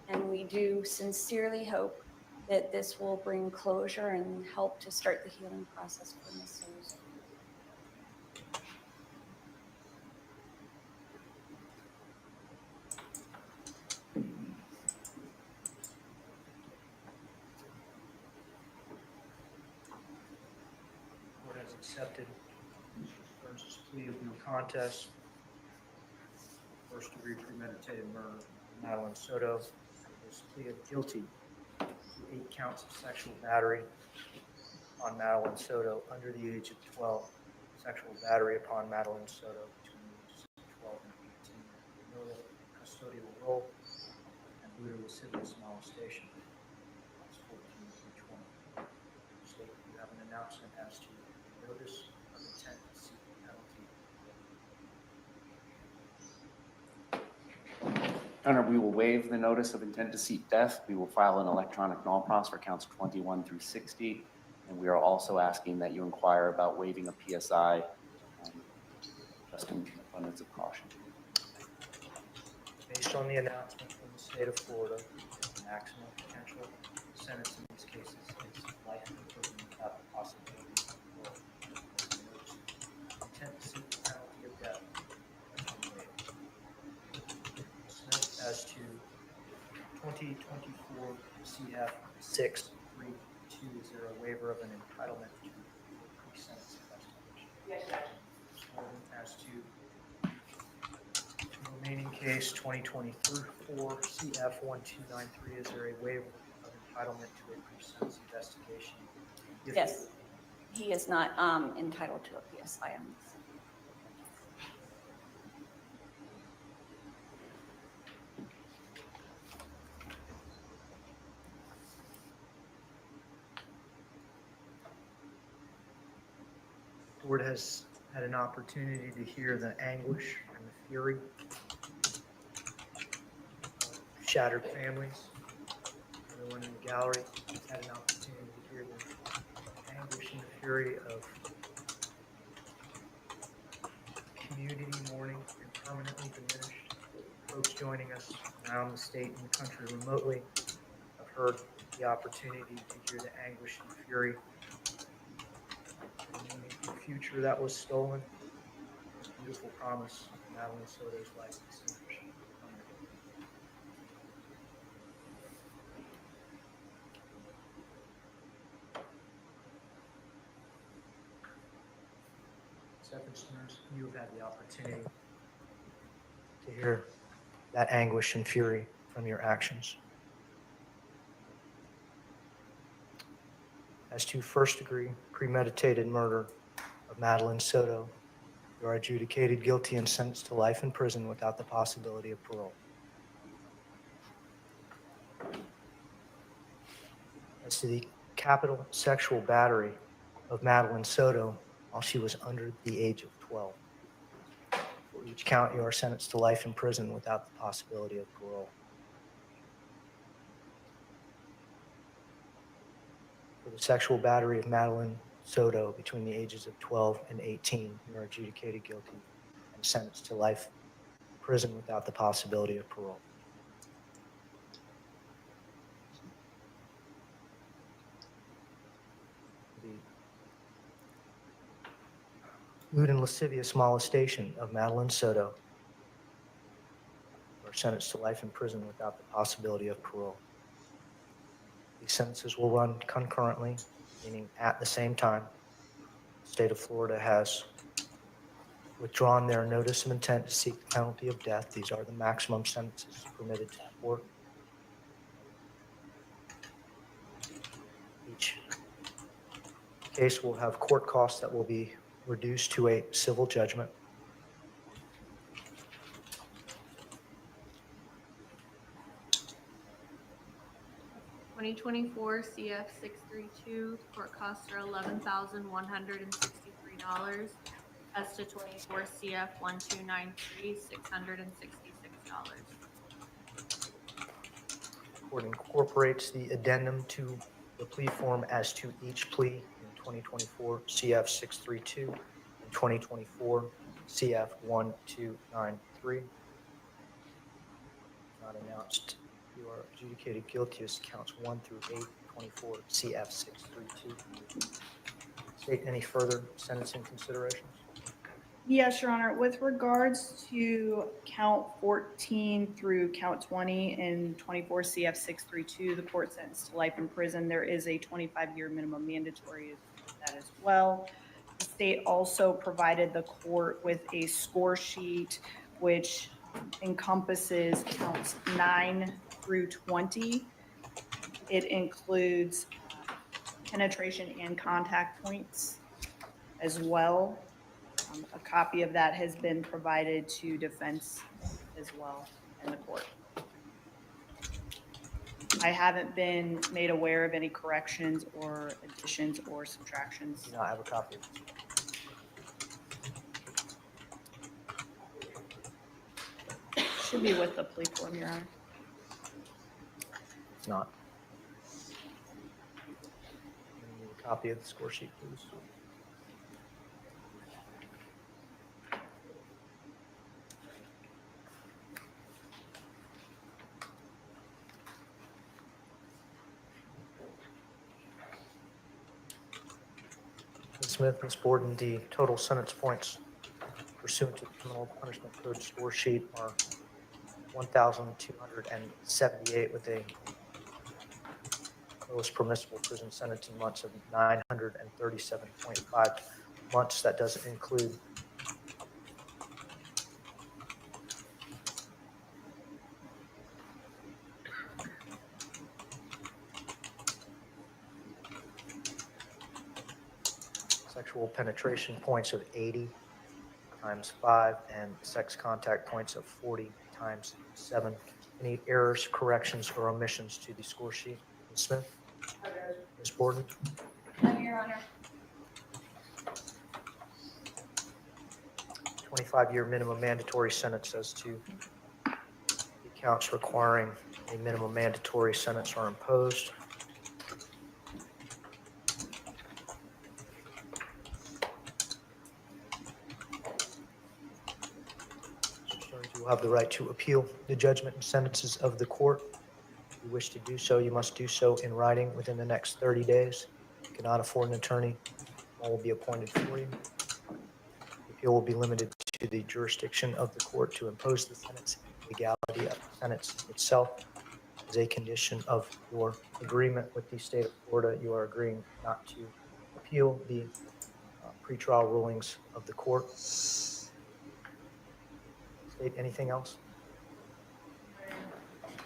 And we do sincerely hope that this will bring closure and help to start the healing process for Ms. Souza. Court has accepted Mr. Stearns' plea of no contest, first-degree premeditated murder, Madeleine Soto, his plea of guilty to 8 counts of sexual battery on Madeleine Soto under the age of 12, sexual battery upon Madeleine Soto between the ages of 12 and 18, familial custodial role, and brutal lascivious molestation. That's 14 through 20. State, you have an announcement as to notice of intent to seek the penalty. Your Honor, we will waive the notice of intent to seek death. We will file an electronic null pros for counts 21 through 60. And we are also asking that you inquire about waiving a PSI, just in abundance of caution. Based on the announcement from the state of Florida, the maximum potential sentence in these cases is life in prison without the possibility of parole. Notice of intent to seek the penalty of death has been waived. Smith, as to 2024 CF 632, is there a waiver of an entitlement to a pre-sentence investigation? Yes, Judge. As to the remaining case 2024 CF 1293, is there a waiver of entitlement to a pre-sentence investigation? Yes, he is not entitled to a PSI on this. The board has had an opportunity to hear the anguish and the fury of shattered families. Everyone in the gallery has had an opportunity to hear the anguish and the fury of community mourning and permanently diminished. Folks joining us around the state and the country remotely have heard the opportunity to hear the anguish and fury of the meaningful future that was stolen. This beautiful promise of Madeleine Soto's life extinguished. Stephan, you have had the opportunity to hear that anguish and fury from your actions. As to first-degree premeditated murder of Madeleine Soto, you are adjudicated guilty and sentenced to life in prison without the possibility of parole. As to the capital sexual battery of Madeleine Soto while she was under the age of 12, for each count you are sentenced to life in prison without the possibility of parole. For the sexual battery of Madeleine Soto between the ages of 12 and 18, you are adjudicated guilty and sentenced to life in prison without the possibility of parole. lewd and lascivious molestation of Madeleine Soto are sentenced to life in prison without the possibility of parole. These sentences will run concurrently, meaning at the same time. The state of Florida has withdrawn their notice of intent to seek the penalty of death. These are the maximum sentences permitted to the court. Each case will have court costs that will be reduced to a civil judgment. (2024) CF 632, court costs are $11,163. As to 24 CF 1293, $666. The court incorporates the addendum to the plea form as to each plea in 2024 CF 632 and 2024 CF 1293. Not announced. You are adjudicated guilty as counts 1 through 8, 24 CF 632. State any further sentencing considerations? Yes, Your Honor. With regards to count 14 through count 20 in 24 CF 632, the court sentenced to life in prison, there is a 25-year minimum mandatory with that as well. The state also provided the court with a score sheet which encompasses counts 9 through 20. It includes penetration and contact points as well. A copy of that has been provided to defense as well in the court. I haven't been made aware of any corrections or additions or subtractions. Do not have a copy. Should be with the plea form, Your Honor. It's not. I need a copy of the score sheet, please. Ms. Smith, Ms. Borden, the total sentence points pursuant to the Criminal Punishment Code score sheet are 1,278 with a lowest permissible prison sentence in months of 937.5 months. That doesn't include sexual penetration points of 80 times 5 and sex contact points of 40 times 7. Any errors, corrections, or omissions to the score sheet? Ms. Smith? Ms. Borden? No, Your Honor. 25-year minimum mandatory sentence as to the counts requiring a minimum mandatory sentence are imposed. You will have the right to appeal the judgment and sentences of the court. If you wish to do so, you must do so in writing within the next 30 days. If you cannot afford an attorney, one will be appointed for you. The appeal will be limited to the jurisdiction of the court to impose the sentence. Legality of the sentence itself is a condition of your agreement with the state of Florida. You are agreeing not to appeal the pretrial rulings of the court. State anything else?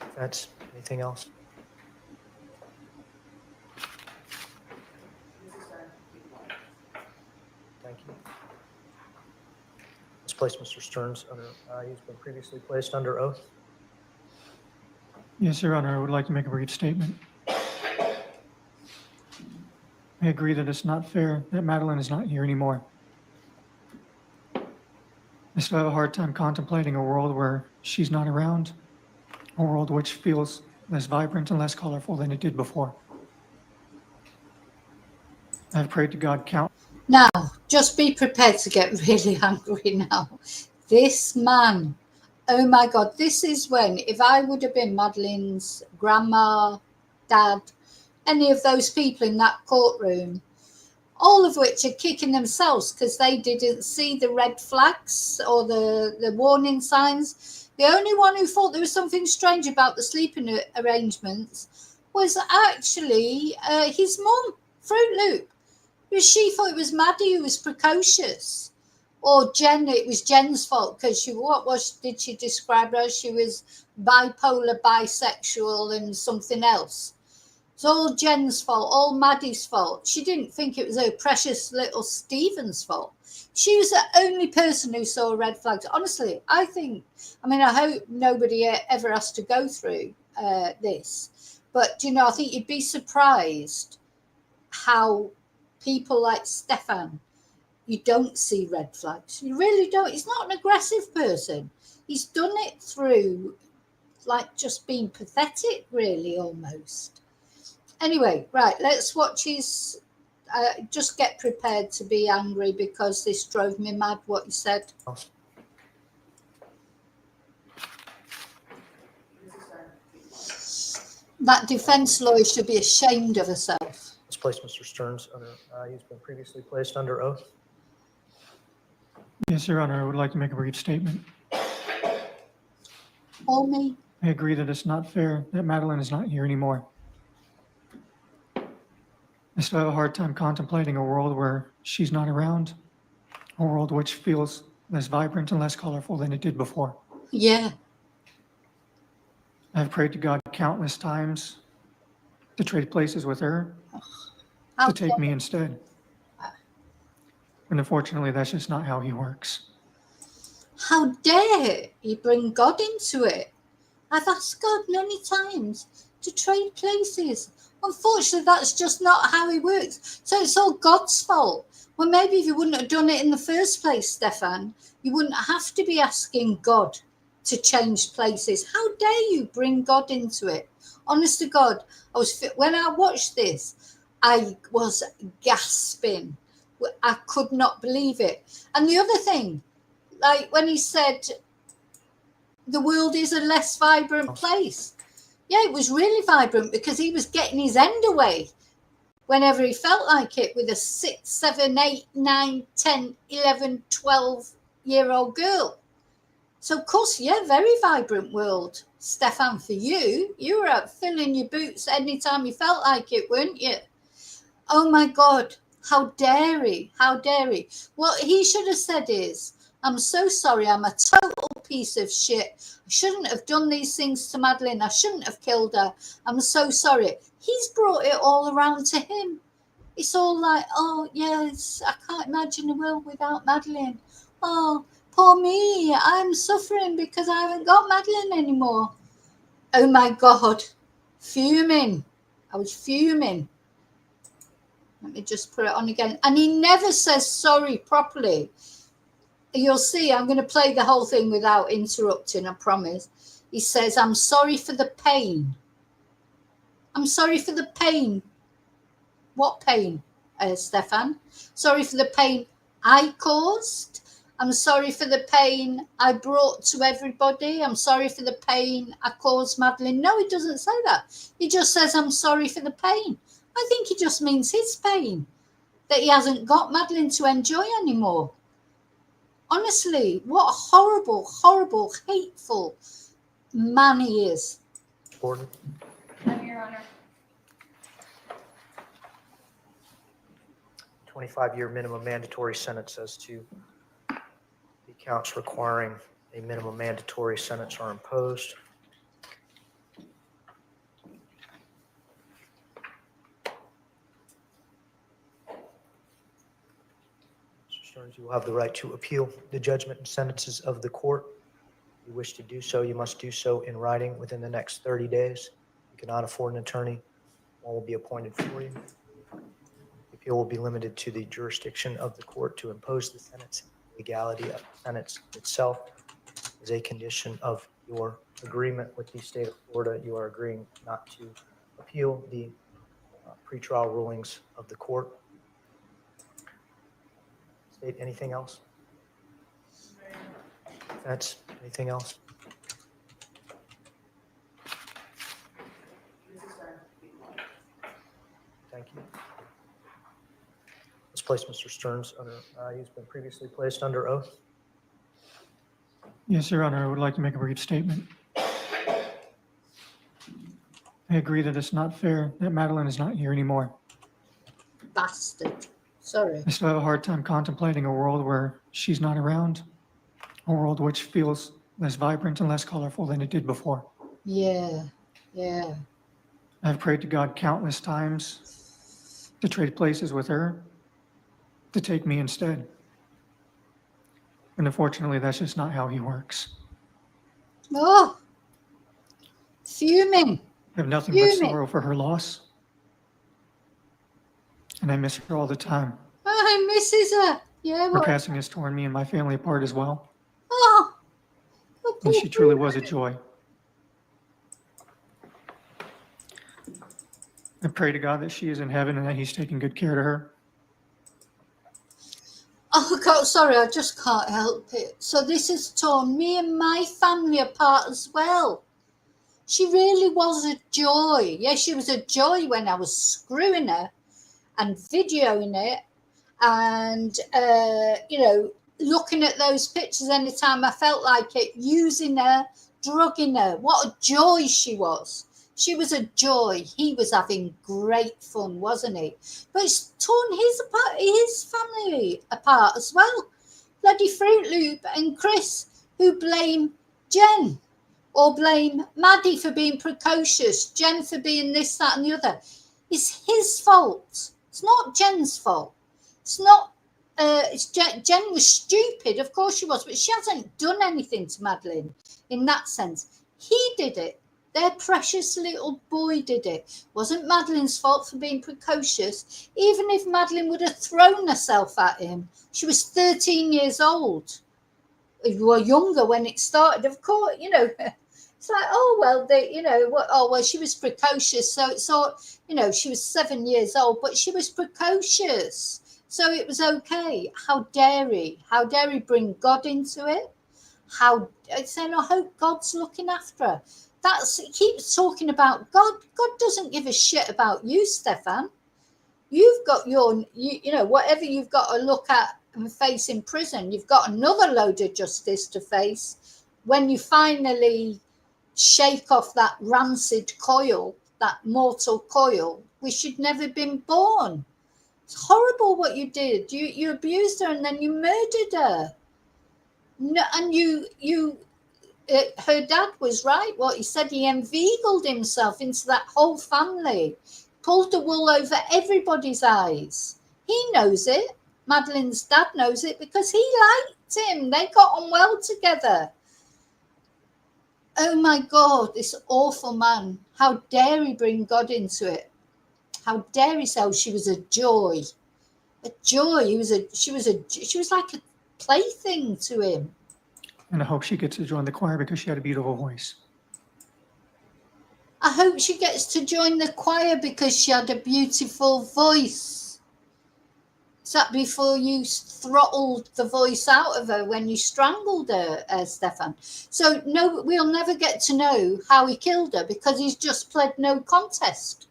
Defense, anything else? Thank you. Let's place Mr. Stearns under, he's been previously placed under oath. Yes, Your Honor, I would like to make a brief statement. I agree that it's not fair that Madeleine is not here anymore. I still have a hard time contemplating a world where she's not around, a world which feels less vibrant and less colorful than it did before. I've prayed to God count. Now, just be prepared to get really angry now. This man, oh my God, this is when, if I would have been Madeleine's grandma, dad, any of those people in that courtroom, all of which are kicking themselves because they didn't see the red flags or the warning signs. The only one who thought there was something strange about the sleeping arrangements was actually his mum, Fruit Loop. Because she thought it was Maddie who was precocious. Or Jen, it was Jen's fault because did she describe her as? She was bipolar, bisexual and something else. It's all Jen's fault, all Maddie's fault. She didn't think it was her precious little Stephen's fault. She was the only person who saw red flags. Honestly, I hope nobody ever has to go through this. But, I think you'd be surprised how people like Stephan, you don't see red flags. You really don't. He's not an aggressive person. He's done it through, just being pathetic, really, almost. Anyway, right, let's watch his... just get prepared to be angry because this drove me mad, what he said. That defense lawyer should be ashamed of herself. Let's place Mr. Stearns under, he's been previously placed under oath. Yes, Your Honor, I would like to make a brief statement. Me. I agree that it's not fair that Madeleine is not here anymore. I still have a hard time contemplating a world where she's not around, a world which feels less vibrant and less colorful than it did before. Yeah. I've prayed to God countless times to trade places with her, to take me instead. And unfortunately, that's just not how he works. How dare you bring God into it? I've asked God many times to trade places. Unfortunately, that's just not how he works. So it's all God's fault. Well, maybe if you wouldn't have done it in the first place, Stephan, you wouldn't have to be asking God to change places. How dare you bring God into it? Honest to God, when I watched this, I was gasping. I could not believe it. And the other thing, when he said the world is a less vibrant place. Yeah, it was really vibrant because he was getting his end away whenever he felt like it with a 6, 7, 8, 9, 10, 11, 12-year-old girl. So, of course, yeah, very vibrant world. Stephan, for you were out filling your boots anytime you felt like it, weren't you? Oh, my God. How dare he? How dare he? What he should have said is, I'm so sorry. I'm a total piece of shit. I shouldn't have done these things to Madeleine. I shouldn't have killed her. I'm so sorry. He's brought it all around to him. It's all like, oh, yes, I can't imagine a world without Madeleine. Oh, poor me. I'm suffering because I haven't got Madeleine anymore. Oh, my God. Fuming. I was fuming. Let me just put it on again. And he never says sorry properly. You'll see, I'm going to play the whole thing without interrupting, I promise. He says, I'm sorry for the pain. I'm sorry for the pain. What pain, Stephan? Sorry for the pain I caused. I'm sorry for the pain I brought to everybody. I'm sorry for the pain I caused Madeleine. No, he doesn't say that. He just says, I'm sorry for the pain. I think he just means his pain, that he hasn't got Madeleine to enjoy anymore. Honestly, what a horrible, horrible, hateful man he is. Gordon. No, Your Honor. 25-year minimum mandatory sentence as to the counts requiring a minimum mandatory sentence are imposed. Mr. Stearns, you will have the right to appeal the judgment and sentences of the court. If you wish to do so, you must do so in writing within the next 30 days. If you cannot afford an attorney, one will be appointed for you. The appeal will be limited to the jurisdiction of the court to impose the sentence. Legality of the sentence itself is a condition of your agreement with the state of Florida. You are agreeing not to appeal the pretrial rulings of the court. State, anything else? Defense, anything else? Thank you. place Mr. Stearns under, he's been previously placed under oath. Yes, Your Honor, I would like to make a brief statement. I agree that it's not fair that Madeleine is not here anymore. Bastard. Sorry. I still have a hard time contemplating a world where she's not around, a world which feels less vibrant and less colorful than it did before. Yeah, yeah. I've prayed to God countless times to trade places with her, to take me instead. And unfortunately, that's just not how he works. Oh, fuming. I have nothing but Fuming. sorrow for her loss. And I miss her all the time. Oh, he misses her. Yeah, Her what? passing has torn me and my family apart as well. Oh, And she truly was a joy. I pray to God that she is in heaven and that he's taking good care of her. Oh, God, sorry, I just can't help it. So this has torn me and my family apart as well. She really was a joy. Yeah, she was a joy when I was screwing her and videoing it and, looking at those pictures anytime I felt like it, using her, drugging her. What a joy she was. She was a joy. He was having great fun, wasn't he? But it's torn his family apart as well. Bloody Fruit Loop and Chris, who blame Jen or blame Maddie for being precocious, Jen for being this, that, and the other. It's his fault. It's not Jen's fault. It's not. Jen was stupid, of course she was, but she hasn't done anything to Madeleine in that sense. He did it. Their precious little boy did it. Wasn't Madeleine's fault for being precocious. Even if Madeleine would have thrown herself at him, she was 13 years old. You were younger when it started, of course, It's like, oh, well, she was precocious. So it's all, she was 7 years old, but she was precocious. So it was okay. How dare he? How dare he bring God into it? I hope God's looking after her. He keeps talking about God. God doesn't give a shit about you, Stephan. You've got whatever you've got to look at and face in prison, you've got another load of justice to face when you finally shake off that rancid coil, that mortal coil. We should never been born. It's horrible what you did. You abused her and then you murdered her. No, and her dad was right. What he said, he inveigled himself into that whole family, pulled the wool over everybody's eyes. He knows it. Madeleine's dad knows it because he liked him. They got on well together. Oh my God, this awful man. How dare he bring God into it? How dare he say she was a joy? A joy. She was like a plaything to him. And I hope she gets to join the choir because she had a beautiful voice. I hope she gets to join the choir because she had a beautiful voice. Is that before you throttled the voice out of her when you strangled her, Stephan? So no, we'll never get to know how he killed her because he's just pled no contest.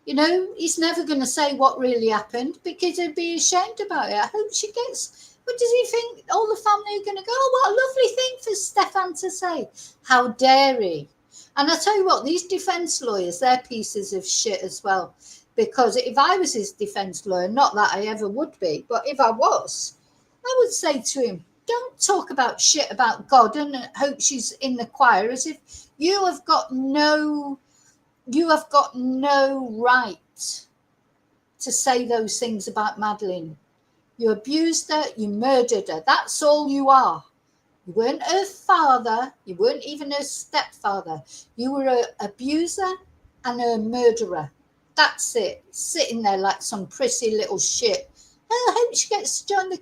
He's never going to say what really happened because he'd be ashamed about it. I hope she gets... What does he think? All the family are going to go, oh, what a lovely thing for Stephan to say. How dare he? And I tell you what, these defence lawyers, they're pieces of shit as well. Because if I was his defence lawyer, not that I ever would be, but if I was, I would say to him, don't talk about shit about God and hope she's in the choir as if you have got no right to say those things about Madeleine. You abused her, you murdered her. That's all you are. You weren't her father. You weren't even her stepfather. You were an abuser and a murderer. That's it. Sitting there like some prissy little shit. I hope she gets to join the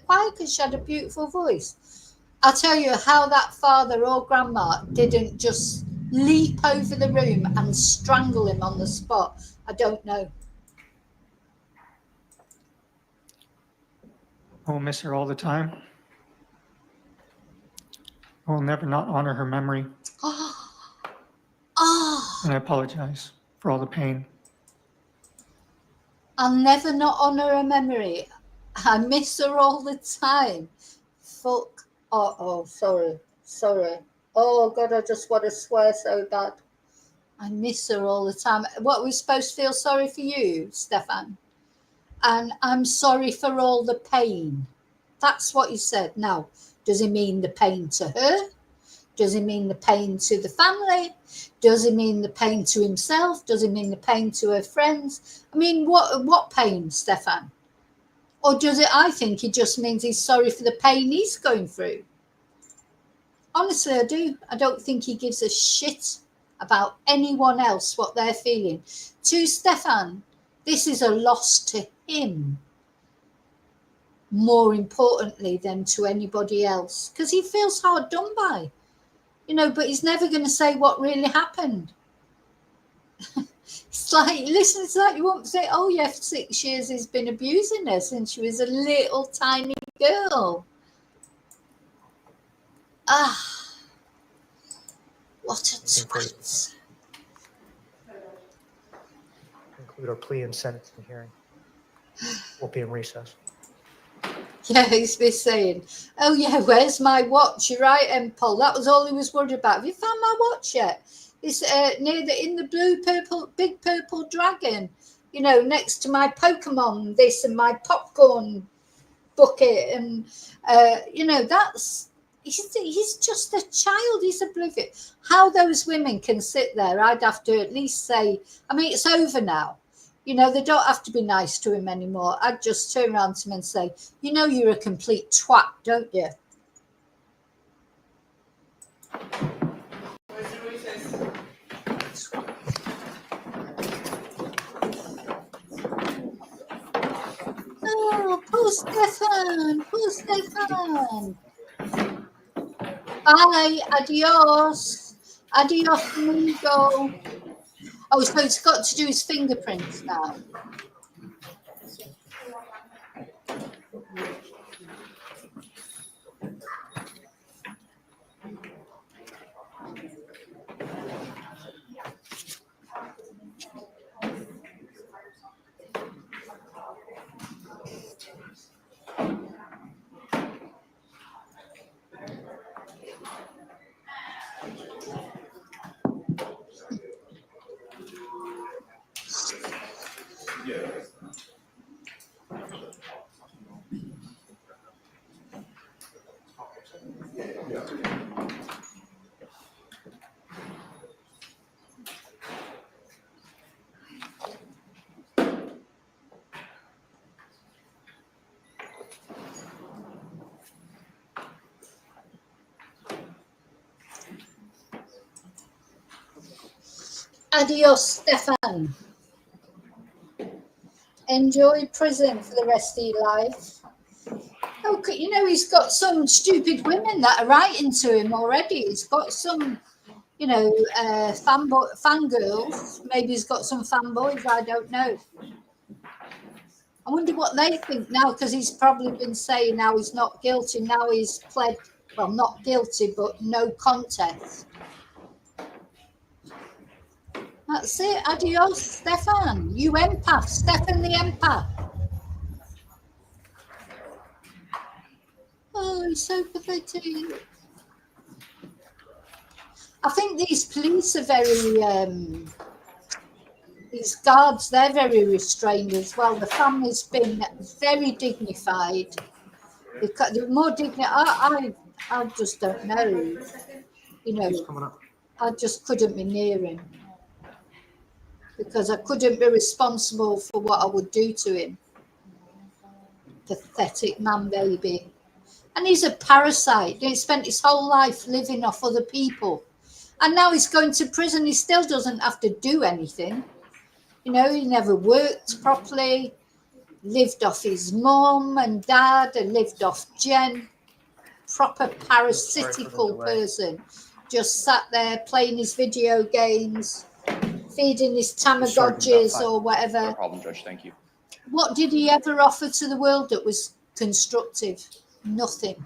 choir because she had a beautiful voice. I'll tell you how that father or grandma didn't just leap over the room and strangle him on the spot. I don't know. I will miss her all the time. I will never not honor her memory. And I apologize for all the pain. I'll never not honour her memory. I miss her all the time. Fuck. Oh, sorry. Oh, God, I just want to swear so bad. I miss her all the time. What, we're supposed to feel sorry for you, Stephan? And I'm sorry for all the pain. That's what he said. Now, does he mean the pain to her? Does he mean the pain to the family? Does he mean the pain to himself? Does he mean the pain to her friends? I mean, what pain, Stephan? Or does it, I think he just means he's sorry for the pain he's going through. Honestly, I do. I don't think he gives a shit about anyone else, what they're feeling. To Stephan, this is a loss to him, more importantly than to anybody else, because he feels hard done by, but he's never going to say what really happened. It's like, listen, it's like you won't say, oh yeah, for 6 years he's been abusing her since she was a little tiny girl. What a twat. Conclude our plea and sentencing hearing. We'll be in recess. Yeah, he's been saying, oh yeah, where's my watch? You're right, Paul. That was all he was worried about. Have you found my watch yet? It's in the big purple dragon, next to my Pokemon, this and my popcorn bucket. And, he's just a child. He's oblivious. How those women can sit there, I'd have to at least say, I mean, it's over now. They don't have to be nice to him anymore. I'd just turn around to him and say, you're a complete twat, don't you? Oh, poor Stephan. Bye, adios, amigo. Oh, so it's got to do his fingerprints now. Adios, Stephan. Enjoy prison for the rest of your life. Oh, he's got some stupid women that are writing to him already. He's got some, fangirls. Maybe he's got some fanboys. I don't know. I wonder what they think now, because he's probably been saying now he's not guilty. Now he's pled, well, not guilty, but no contest. That's it. Adios, Stephan. You empath. Stephan the empath. Oh, he's so pathetic. I think these police are very, these guards, they're very restrained as well. The family's been very dignified. They're more dignified. I just don't know. I just couldn't be near him, because I couldn't be responsible for what I would do to him. Pathetic man baby. And he's a parasite. He spent his whole life living off other people. And now he's going to prison. He still doesn't have to do anything. He never worked properly, lived off his mum and dad, and lived off Jen. Proper parasitical person. Just sat there playing his video games, feeding his Tamagotchis or whatever. No problem, Judge. Thank you. What did he ever offer to the world that was constructive? Nothing.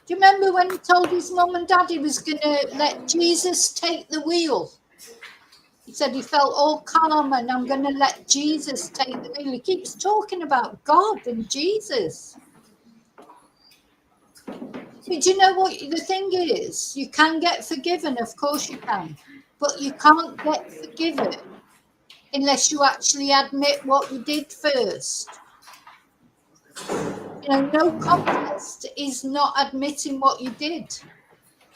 Do Do you remember when he told his mum and dad he was going to let Jesus take the wheel? He said he felt all calm and I'm going to let Jesus take the wheel. He keeps talking about God and Jesus. But do you know what the thing is? You can get forgiven, of course you can. But you can't get forgiven unless you actually admit what you did first. You know, no contest is not admitting what you did.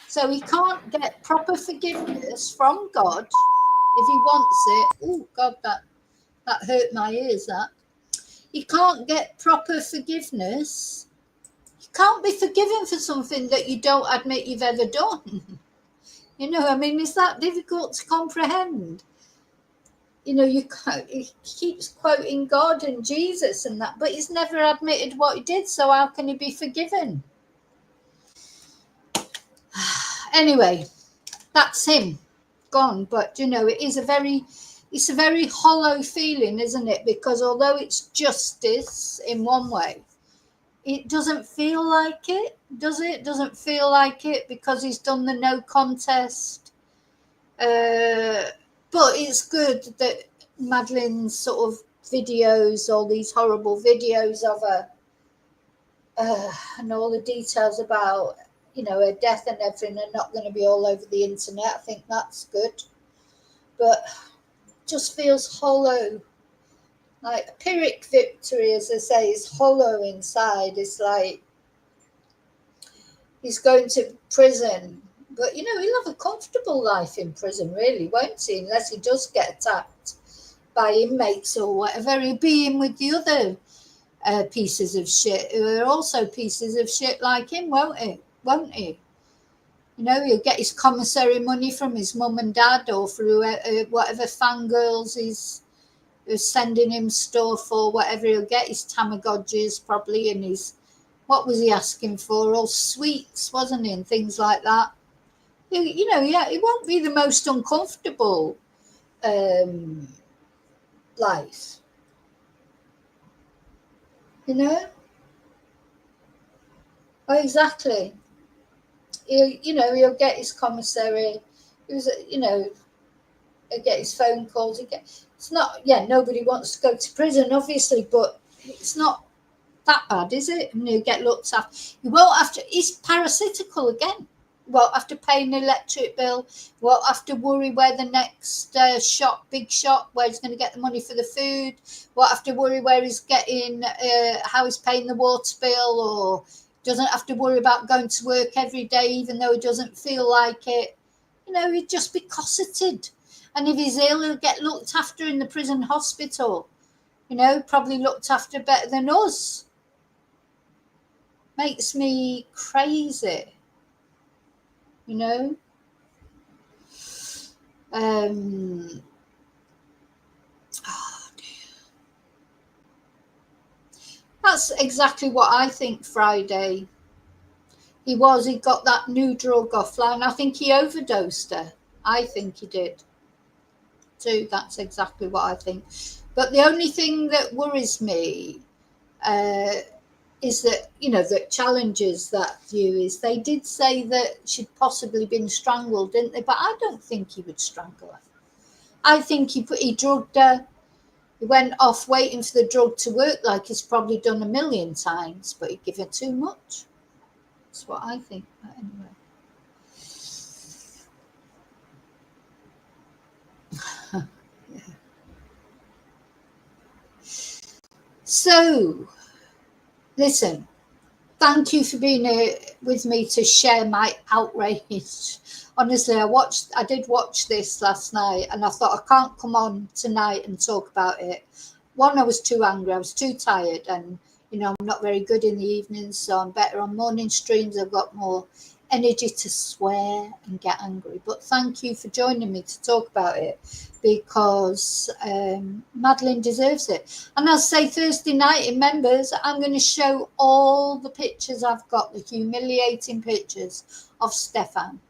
So he can't get proper forgiveness from God if he wants it. Oh, God, that hurt my ears, that. You can't get proper forgiveness. You can't be forgiven for something that you don't admit you've ever done. You know, I mean, is that difficult to comprehend? You know, he keeps quoting God and Jesus and that, but he's never admitted what he did, so how can he be forgiven? Anyway, that's him gone. But you know, it's a very hollow feeling, isn't it? Because although it's justice in one way, it doesn't feel like it, does it? Doesn't feel like it because he's done the no contest. But it's good that Madeleine's sort of videos, all these horrible videos of her, and all the details about, you know, her death and everything are not going to be all over the internet. I think that's good. But just feels hollow. Like a Pyrrhic victory, as I say, is hollow inside. It's like he's going to prison. But, you know, he'll have a comfortable life in prison, really, won't he? Unless he does get attacked by inmates or whatever. He'll be in with the other pieces of shit who are also pieces of shit like him, won't he? You know, he'll get his commissary money from his mum and dad or through whatever fangirls who's sending him stuff or whatever. He'll get his Tamagotchis probably and his, what was he asking for? All sweets, wasn't he? And things like that. You know, yeah, it won't be the most uncomfortable life. You know? Oh, exactly. He'll get his commissary. You know, he'll get his phone calls. It's not, nobody wants to go to prison, obviously, but it's not that bad, is it? I mean, he'll get looked after. He won't have to, he's parasitical again. Won't have to pay an electric bill. Won't have to worry where the next big shop, where he's going to get the money for the food. Won't have to worry where he's getting, how he's paying the water bill, or doesn't have to worry about going to work every day, even though he doesn't feel like it. You know, he'd just be cosseted. And if he's ill, he'll get looked after in the prison hospital. You know, probably looked after better than us. Makes me crazy. You know, oh dear. That's exactly what I think Friday. He got that new drug offline. I think he overdosed her. I think he did too. That's exactly what I think. But the only thing that worries me is that, you know, that challenges that view is they did say that she'd possibly been strangled, didn't they? But I don't think he would strangle her. I think he drugged her. He went off waiting for the drug to work like he's probably done 1,000,000 times, but he'd give her too much. That's what I think. But anyway. Yeah. So, listen, thank you for being here with me to share my outrage. Honestly, I did watch this last night and I thought I can't come on tonight and talk about it. One, I was too angry, I was too tired, and you know, I'm not very good in the evenings, so I'm better on morning streams. I've got more energy to swear and get angry. But thank you for joining me to talk about it, because Madeleine deserves it. And I'll say Thursday night in members, I'm going to show all the pictures I've got, the humiliating pictures of Stephan,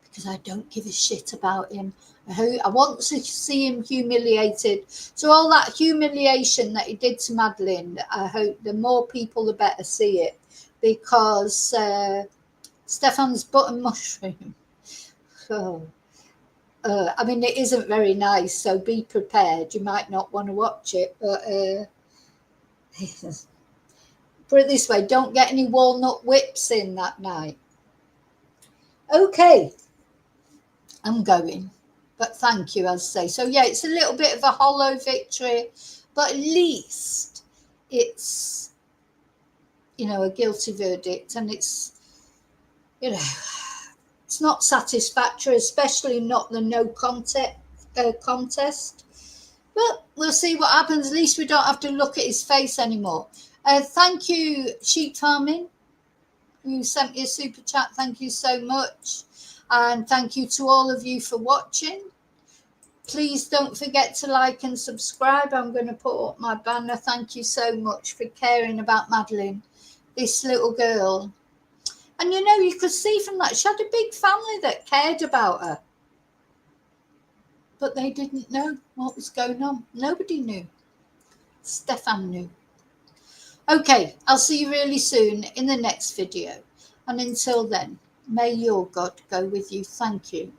because I don't give a shit about him. I want to see him humiliated. So all that humiliation that he did to Madeleine, I hope the more people, the better see it, because Stephan's button mushroom. Oh. I mean, it isn't very nice, so be prepared. You might not want to watch it, but put it this way, don't get any walnut whips in that night. Okay, I'm going, but thank you, as I say. So yeah, it's a little bit of a hollow victory, but at least it's, you know, a guilty verdict, and it's, you know, it's not satisfactory, especially not the no contest. But we'll see what happens. At least we don't have to look at his face anymore. Thank you, Sheep Farming, who sent me a super chat. Thank you so much. And thank you to all of you for watching. Please don't forget to like and subscribe. I'm going to put up my banner. Thank you so much for caring about Madeleine, this little girl. And you know, you could see from that, she had a big family that cared about her. But they didn't know what was going on. Nobody knew. Stephan knew. Okay, I'll see you really soon in the next video. And until then, may your God go with you. Thank you.